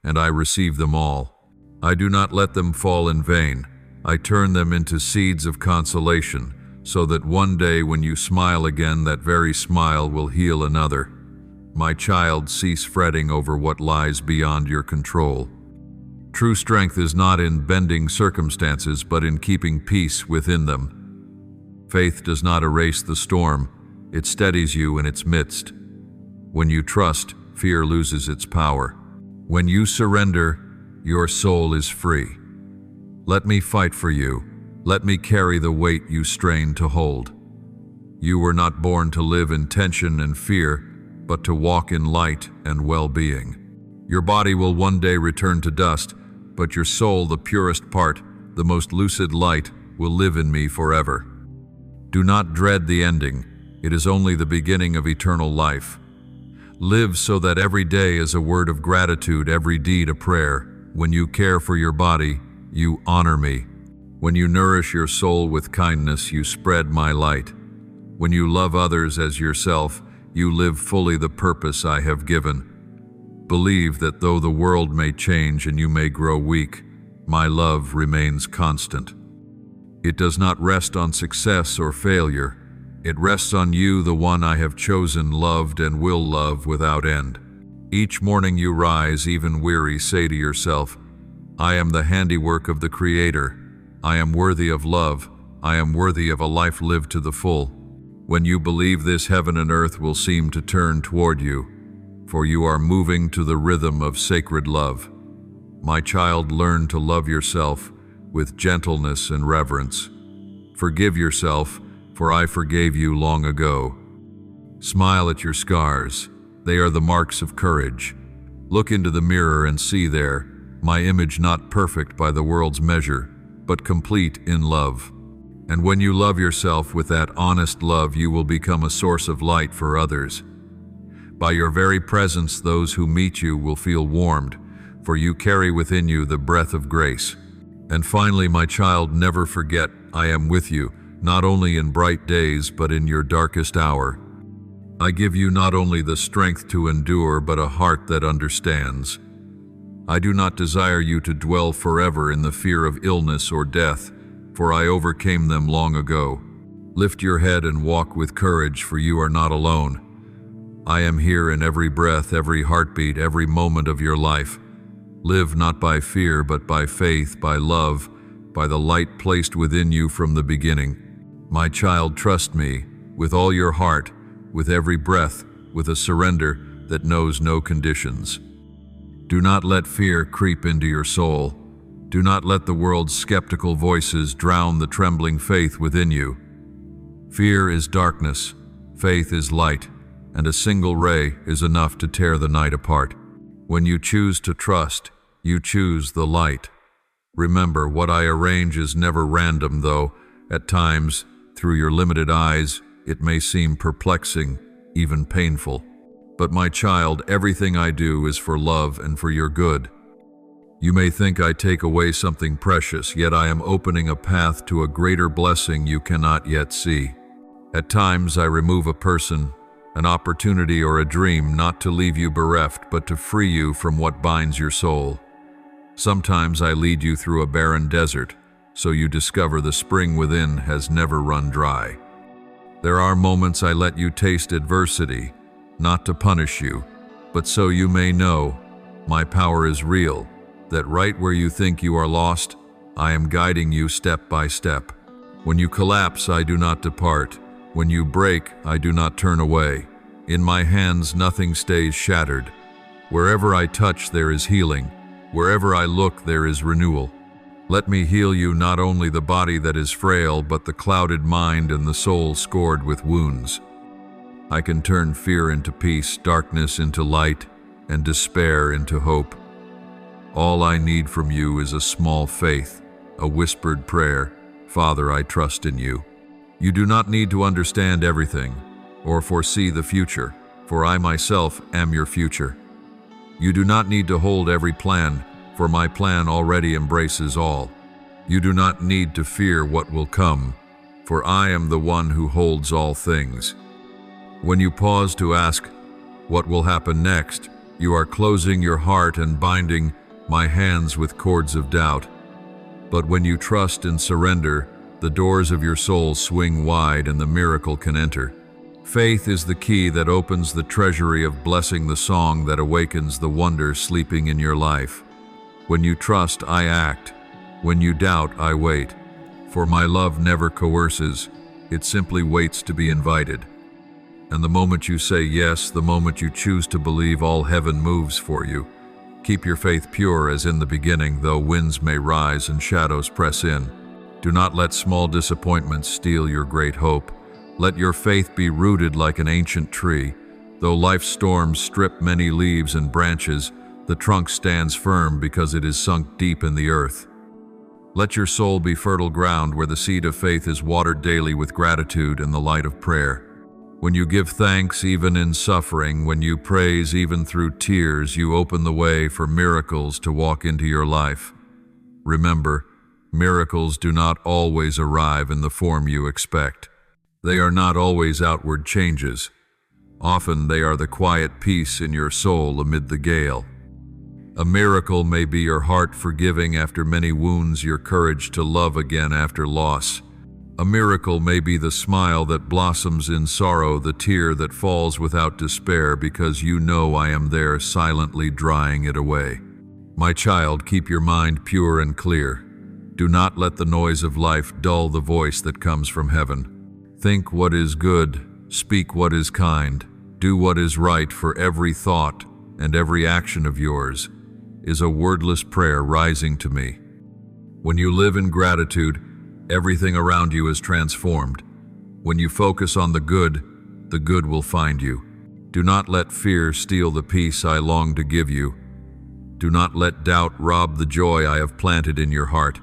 and I receive them all. I do not let them fall in vain. I turn them into seeds of consolation, so that one day when you smile again, that very smile will heal another. My child, cease fretting over what lies beyond your control. True strength is not in bending circumstances, but in keeping peace within them. Faith does not erase the storm, it steadies you in its midst. When you trust, fear loses its power. When you surrender, your soul is free. Let me fight for you. Let me carry the weight you strain to hold. You were not born to live in tension and fear, but to walk in light and well-being. Your body will one day return to dust, but your soul, the purest part, the most lucid light, will live in me forever. Do not dread the ending. It is only the beginning of eternal life. Live so that every day is a word of gratitude, every deed a prayer. When you care for your body, you honor me. When you nourish your soul with kindness, you spread my light. When you love others as yourself, you live fully the purpose I have given. Believe that though the world may change and you may grow weak, my love remains constant. It does not rest on success or failure. It rests on you, the one I have chosen, loved, and will love without end. Each morning you rise, even weary, say to yourself, I am the handiwork of the Creator. I am worthy of love. I am worthy of a life lived to the full. When you believe this, heaven and earth will seem to turn toward you, for you are moving to the rhythm of sacred love. My child, learn to love yourself with gentleness and reverence. Forgive yourself, for I forgave you long ago. Smile at your scars. They are the marks of courage. Look into the mirror and see there my image, not perfect by the world's measure, but complete in love. And when you love yourself with that honest love, you will become a source of light for others. By your very presence, those who meet you will feel warmed, for you carry within you the breath of grace. And finally, my child, never forget I am with you, not only in bright days, but in your darkest hour. I give you not only the strength to endure, but a heart that understands. I do not desire you to dwell forever in the fear of illness or death, for I overcame them long ago. Lift your head and walk with courage, for you are not alone. I am here in every breath, every heartbeat, every moment of your life. Live not by fear, but by faith, by love, by the light placed within you from the beginning. My child, trust me with all your heart, with every breath, with a surrender that knows no conditions. Do not let fear creep into your soul. Do not let the world's skeptical voices drown the trembling faith within you. Fear is darkness, faith is light, and a single ray is enough to tear the night apart. When you choose to trust, you choose the light. Remember, what I arrange is never random, though at times, through your limited eyes, it may seem perplexing, even painful. But my child, everything I do is for love and for your good. You may think I take away something precious, yet I am opening a path to a greater blessing you cannot yet see. At times I remove a person, an opportunity, or a dream, not to leave you bereft, but to free you from what binds your soul. Sometimes I lead you through a barren desert, so you discover the spring within has never run dry. There are moments I let you taste adversity, not to punish you, but so you may know my power is real, that right where you think you are lost, I am guiding you step by step. When you collapse, I do not depart. When you break, I do not turn away. In my hands, nothing stays shattered. Wherever I touch, there is healing. Wherever I look, there is renewal. Let me heal you, not only the body that is frail, but the clouded mind and the soul scored with wounds. I can turn fear into peace, darkness into light, and despair into hope. All I need from you is a small faith, a whispered prayer. Father, I trust in you. You do not need to understand everything or foresee the future, for I myself am your future. You do not need to hold every plan, for my plan already embraces all. You do not need to fear what will come, for I am the one who holds all things. When you pause to ask, what will happen next, you are closing your heart and binding my hands with cords of doubt. But when you trust and surrender, the doors of your soul swing wide and the miracle can enter. Faith is the key that opens the treasury of blessing, the song that awakens the wonder sleeping in your life. When you trust, I act. When you doubt, I wait. For my love never coerces, it simply waits to be invited. And the moment you say yes, the moment you choose to believe, all heaven moves for you. Keep your faith pure as in the beginning, though winds may rise and shadows press in. Do not let small disappointments steal your great hope. Let your faith be rooted like an ancient tree. Though life's storms strip many leaves and branches, the trunk stands firm because it is sunk deep in the earth. Let your soul be fertile ground where the seed of faith is watered daily with gratitude and the light of prayer. When you give thanks even in suffering, when you praise even through tears, you open the way for miracles to walk into your life. Remember, miracles do not always arrive in the form you expect. They are not always outward changes. Often they are the quiet peace in your soul amid the gale. A miracle may be your heart forgiving after many wounds, your courage to love again after loss. A miracle may be the smile that blossoms in sorrow, the tear that falls without despair, because you know I am there silently drying it away. My child, keep your mind pure and clear. Do not let the noise of life dull the voice that comes from heaven. Think what is good, speak what is kind, do what is right, for every thought and every action of yours is a wordless prayer rising to me. When you live in gratitude, everything around you is transformed. When you focus on the good will find you. Do not let fear steal the peace I long to give you. Do not let doubt rob the joy I have planted in your heart.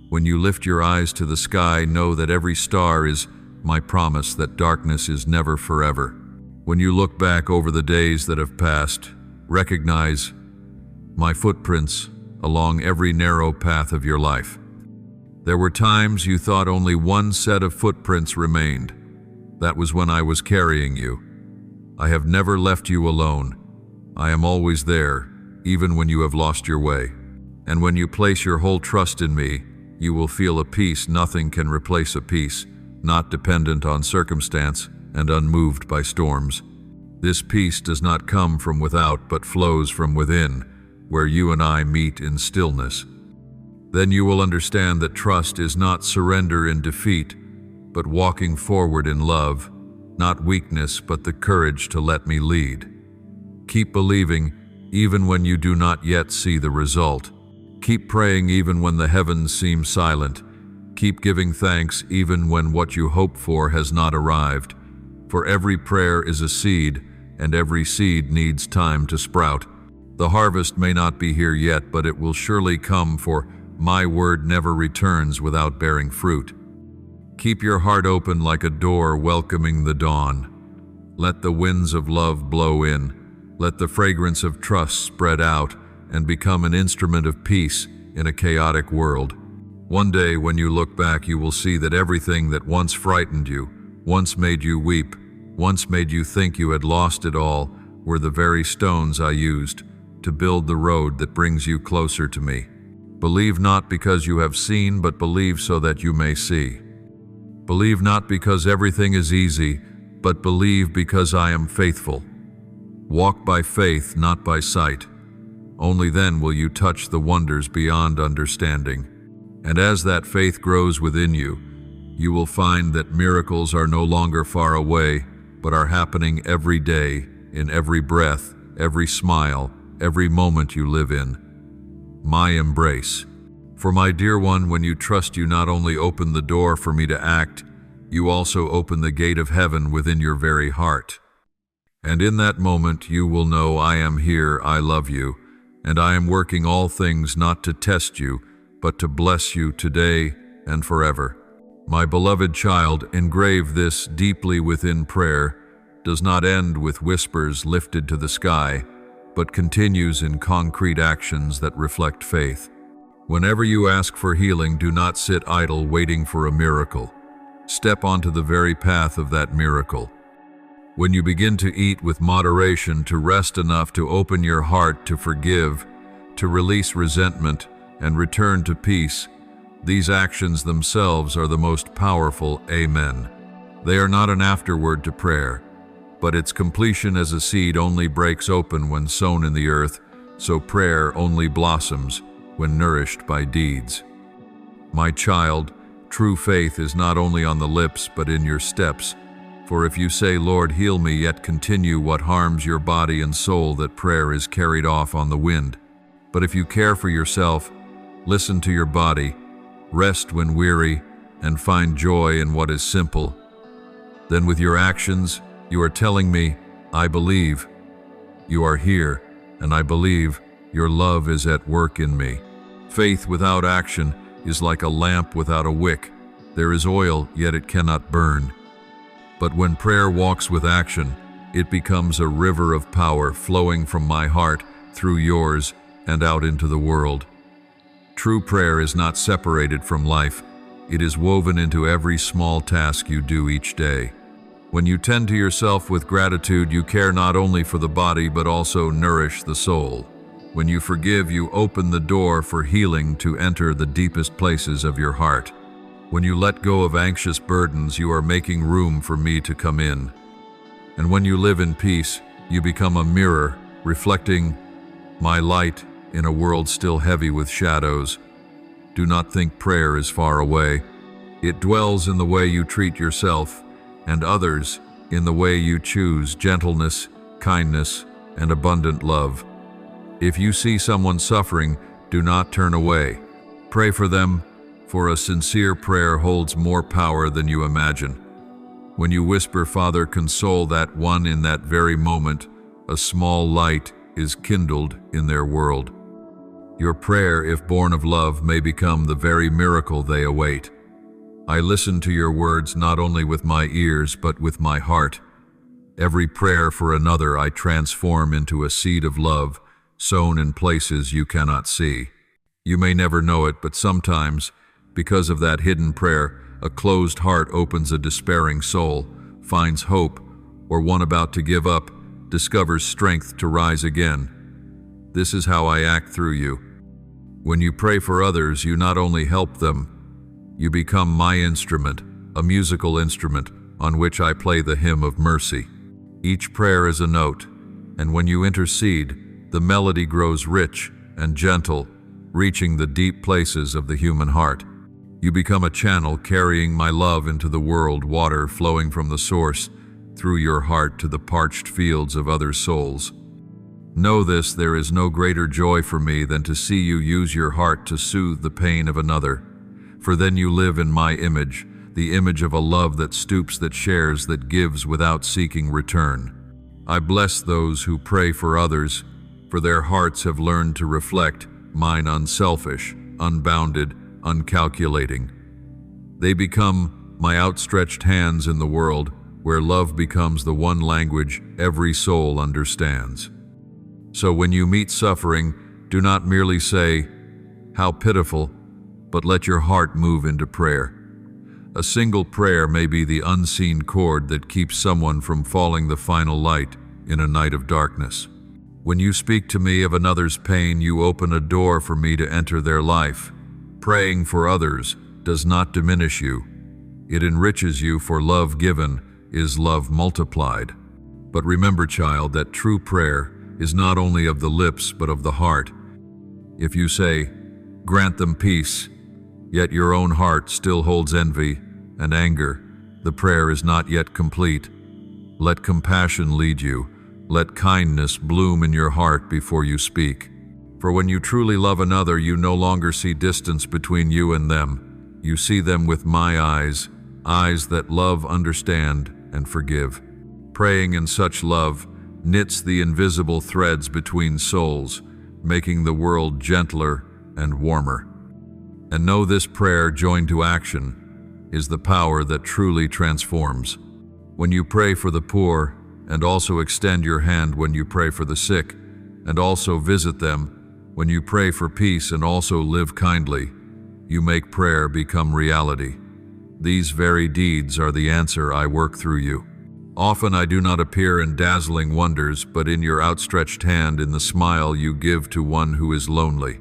When you lift your eyes to the sky, know that every star is my promise that darkness is never forever. When you look back over the days that have passed, recognize my footprints along every narrow path of your life. There were times you thought only one set of footprints remained. That was when I was carrying you. I have never left you alone. I am always there, even when you have lost your way. And when you place your whole trust in me, you will feel a peace nothing can replace, a peace not dependent on circumstance and unmoved by storms. This peace does not come from without, but flows from within, where you and I meet in stillness. Then you will understand that trust is not surrender in defeat, but walking forward in love, not weakness, but the courage to let me lead. Keep believing even when you do not yet see the result. Keep praying even when the heavens seem silent. Keep giving thanks even when what you hope for has not arrived. For every prayer is a seed, and every seed needs time to sprout. The harvest may not be here yet, but it will surely come, for my word never returns without bearing fruit. Keep your heart open like a door welcoming the dawn. Let the winds of love blow in. Let the fragrance of trust spread out and become an instrument of peace in a chaotic world. One day when you look back, you will see that everything that once frightened you, once made you weep, once made you think you had lost it all, were the very stones I used to build the road that brings you closer to me. Believe not because you have seen, but believe so that you may see. Believe not because everything is easy, but believe because I am faithful. Walk by faith, not by sight. Only then will you touch the wonders beyond understanding. And as that faith grows within you, you will find that miracles are no longer far away, but are happening every day, in every breath, every smile, every moment you live in. My embrace. For my dear one, when you trust, you not only open the door for me to act, you also open the gate of heaven within your very heart. And in that moment you will know I am here, I love you, and I am working all things not to test you, but to bless you today and forever. My beloved child, engrave this deeply within prayer, does not end with whispers lifted to the sky, but continues in concrete actions that reflect faith. Whenever you ask for healing, do not sit idle waiting for a miracle. Step onto the very path of that miracle. When you begin to eat with moderation, to rest enough to open your heart to forgive, to release resentment, and return to peace, these actions themselves are the most powerful amen. They are not an afterword to prayer, but its completion as a seed only breaks open when sown in the earth, so prayer only blossoms when nourished by deeds. My child, true faith is not only on the lips but in your steps. For if you say, Lord, heal me, yet continue what harms your body and soul, that prayer is carried off on the wind. But if you care for yourself, listen to your body, rest when weary, and find joy in what is simple, then with your actions, you are telling me, I believe. You are here, and I believe your love is at work in me. Faith without action is like a lamp without a wick. There is oil, yet it cannot burn. But when prayer walks with action, it becomes a river of power flowing from my heart through yours and out into the world. True prayer is not separated from life. It is woven into every small task you do each day. When you tend to yourself with gratitude, you care not only for the body but also nourish the soul. When you forgive, you open the door for healing to enter the deepest places of your heart. When you let go of anxious burdens, you are making room for me to come in. And when you live in peace, you become a mirror, reflecting my light in a world still heavy with shadows. Do not think prayer is far away. It dwells in the way you treat yourself and others, in the way you choose gentleness, kindness, and abundant love. If you see someone suffering, do not turn away. Pray for them, for a sincere prayer holds more power than you imagine. When you whisper, "Father, console that one," in that very moment, a small light is kindled in their world. Your prayer, if born of love, may become the very miracle they await. I listen to your words not only with my ears, but with my heart. Every prayer for another I transform into a seed of love, sown in places you cannot see. You may never know it, but sometimes, because of that hidden prayer, a closed heart opens a despairing soul, finds hope, or one about to give up, discovers strength to rise again. This is how I act through you. When you pray for others, you not only help them, you become my instrument, a musical instrument on which I play the hymn of mercy. Each prayer is a note, and when you intercede, the melody grows rich and gentle, reaching the deep places of the human heart. You become a channel carrying my love into the world, water flowing from the source through your heart to the parched fields of other souls. Know this: there is no greater joy for me than to see you use your heart to soothe the pain of another. For then you live in my image, the image of a love that stoops, that shares, that gives without seeking return. I bless those who pray for others, for their hearts have learned to reflect mine, unselfish, unbounded, uncalculating. They become my outstretched hands in the world, where love becomes the one language every soul understands. So when you meet suffering, do not merely say, "How pitiful," but let your heart move into prayer. A single prayer may be the unseen cord that keeps someone from falling the final light in a night of darkness. When you speak to me of another's pain, you open a door for me to enter their life. Praying for others does not diminish you. It enriches you, for love given is love multiplied. But remember, child, that true prayer is not only of the lips but of the heart. If you say, "Grant them peace," yet your own heart still holds envy and anger, the prayer is not yet complete. Let compassion lead you. Let kindness bloom in your heart before you speak. For when you truly love another, you no longer see distance between you and them. You see them with my eyes, eyes that love, understand, and forgive. Praying in such love knits the invisible threads between souls, making the world gentler and warmer. And know this: prayer joined to action is the power that truly transforms. When you pray for the poor, and also extend your hand when you pray for the sick, and also visit them, when you pray for peace and also live kindly, you make prayer become reality. These very deeds are the answer I work through you. Often I do not appear in dazzling wonders, but in your outstretched hand, in the smile you give to one who is lonely.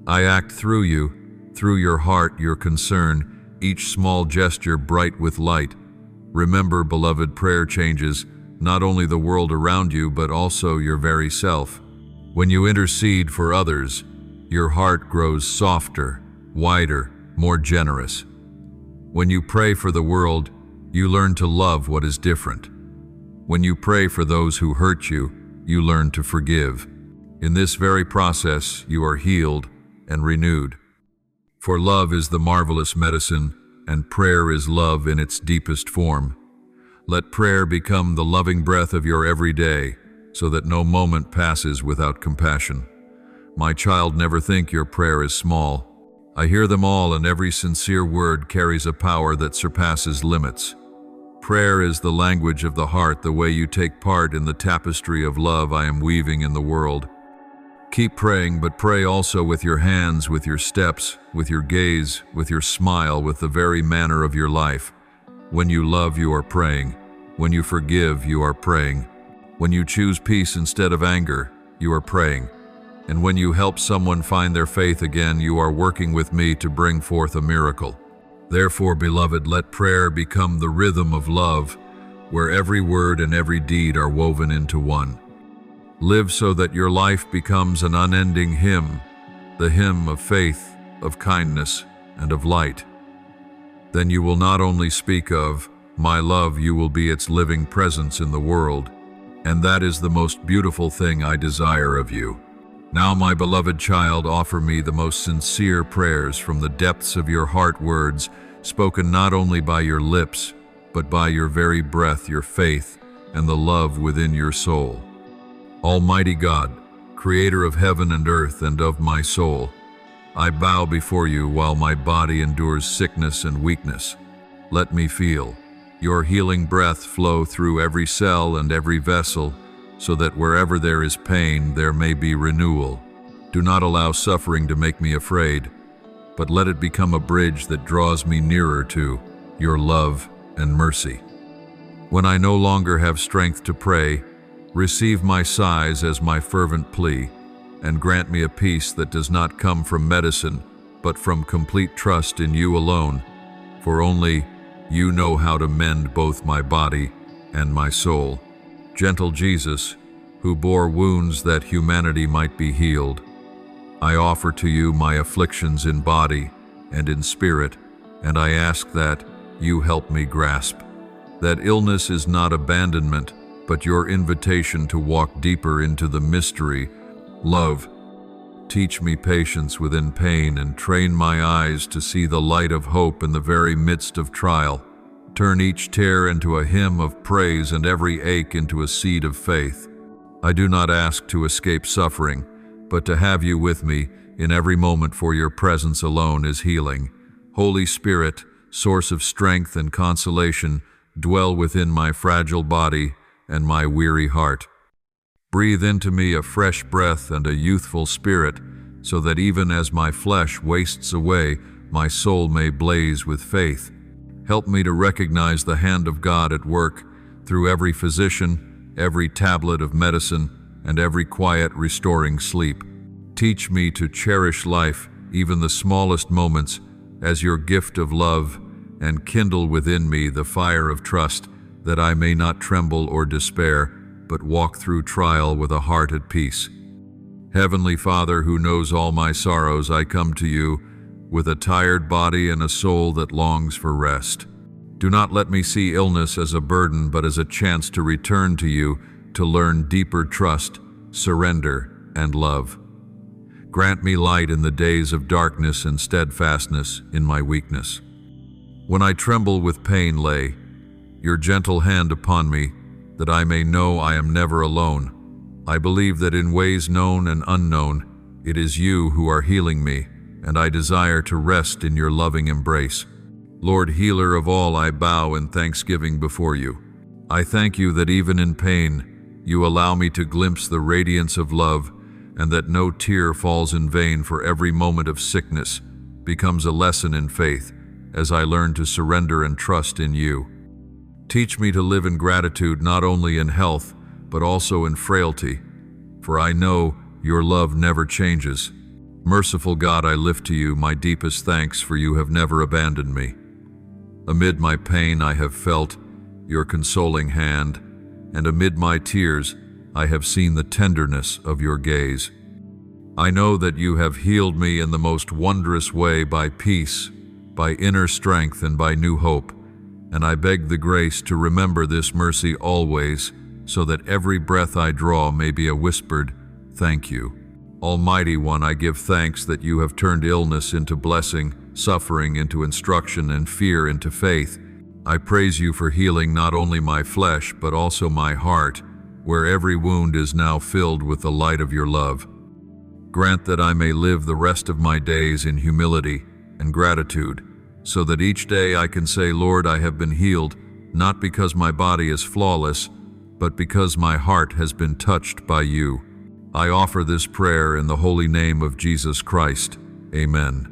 I act through you, through your heart, your concern, each small gesture bright with light. Remember, beloved, prayer changes not only the world around you, but also your very self. When you intercede for others, your heart grows softer, wider, more generous. When you pray for the world, you learn to love what is different. When you pray for those who hurt you, you learn to forgive. In this very process, you are healed and renewed. For love is the marvelous medicine, and prayer is love in its deepest form. Let prayer become the loving breath of your every day, so that no moment passes without compassion. My child, never think your prayer is small. I hear them all, and every sincere word carries a power that surpasses limits. Prayer is the language of the heart, the way you take part in the tapestry of love I am weaving in the world. Keep praying, but pray also with your hands, with your steps, with your gaze, with your smile, with the very manner of your life. When you love, you are praying. When you forgive, you are praying. When you choose peace instead of anger, you are praying. And when you help someone find their faith again, you are working with me to bring forth a miracle. Therefore, beloved, let prayer become the rhythm of love, where every word and every deed are woven into one. Live so that your life becomes an unending hymn, the hymn of faith, of kindness, and of light. Then you will not only speak of my love, you will be its living presence in the world, and that is the most beautiful thing I desire of you. Now, my beloved child, offer me the most sincere prayers from the depths of your heart, words spoken not only by your lips, but by your very breath, your faith, and the love within your soul. Almighty God, creator of heaven and earth and of my soul, I bow before you while my body endures sickness and weakness. Let me feel your healing breath flow through every cell and every vessel, so that wherever there is pain, there may be renewal. Do not allow suffering to make me afraid, but let it become a bridge that draws me nearer to your love and mercy. When I no longer have strength to pray, receive my sighs as my fervent plea, and grant me a peace that does not come from medicine, but from complete trust in you alone, for only you know how to mend both my body and my soul. Gentle Jesus, who bore wounds that humanity might be healed, I offer to you my afflictions in body and in spirit, and I ask that you help me grasp that illness is not abandonment, but your invitation to walk deeper into the mystery, love. Teach me patience within pain and train my eyes to see the light of hope in the very midst of trial. Turn each tear into a hymn of praise and every ache into a seed of faith. I do not ask to escape suffering, but to have you with me in every moment, for your presence alone is healing. Holy Spirit, source of strength and consolation, dwell within my fragile body and my weary heart. Breathe into me a fresh breath and a youthful spirit, so that even as my flesh wastes away, my soul may blaze with faith. Help me to recognize the hand of God at work through every physician, every tablet of medicine, and every quiet restoring sleep. Teach me to cherish life, even the smallest moments, as your gift of love, and kindle within me the fire of trust, that I may not tremble or despair, but walk through trial with a heart at peace. Heavenly Father, who knows all my sorrows, I come to you with a tired body and a soul that longs for rest. Do not let me see illness as a burden, but as a chance to return to you, to learn deeper trust, surrender, and love. Grant me light in the days of darkness and steadfastness in my weakness. When I tremble with pain, lay your gentle hand upon me, that I may know I am never alone. I believe that in ways known and unknown, it is you who are healing me, and I desire to rest in your loving embrace. Lord, healer of all, I bow in thanksgiving before you. I thank you that even in pain, you allow me to glimpse the radiance of love, and that no tear falls in vain, for every moment of sickness becomes a lesson in faith, as I learn to surrender and trust in you. Teach me to live in gratitude, not only in health, but also in frailty, for I know your love never changes. Merciful God, I lift to you my deepest thanks, for you have never abandoned me. Amid my pain, I have felt your consoling hand, and amid my tears, I have seen the tenderness of your gaze. I know that you have healed me in the most wondrous way, by peace, by inner strength, and by new hope, and I beg the grace to remember this mercy always, so that every breath I draw may be a whispered thank you. Almighty One, I give thanks that you have turned illness into blessing, suffering into instruction, and fear into faith. I praise you for healing not only my flesh, but also my heart, where every wound is now filled with the light of your love. Grant that I may live the rest of my days in humility and gratitude, so that each day I can say, Lord, I have been healed, not because my body is flawless, but because my heart has been touched by you. I offer this prayer in the holy name of Jesus Christ. Amen.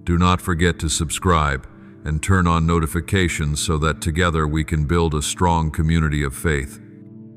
Do not forget to subscribe and turn on notifications so that together we can build a strong community of faith.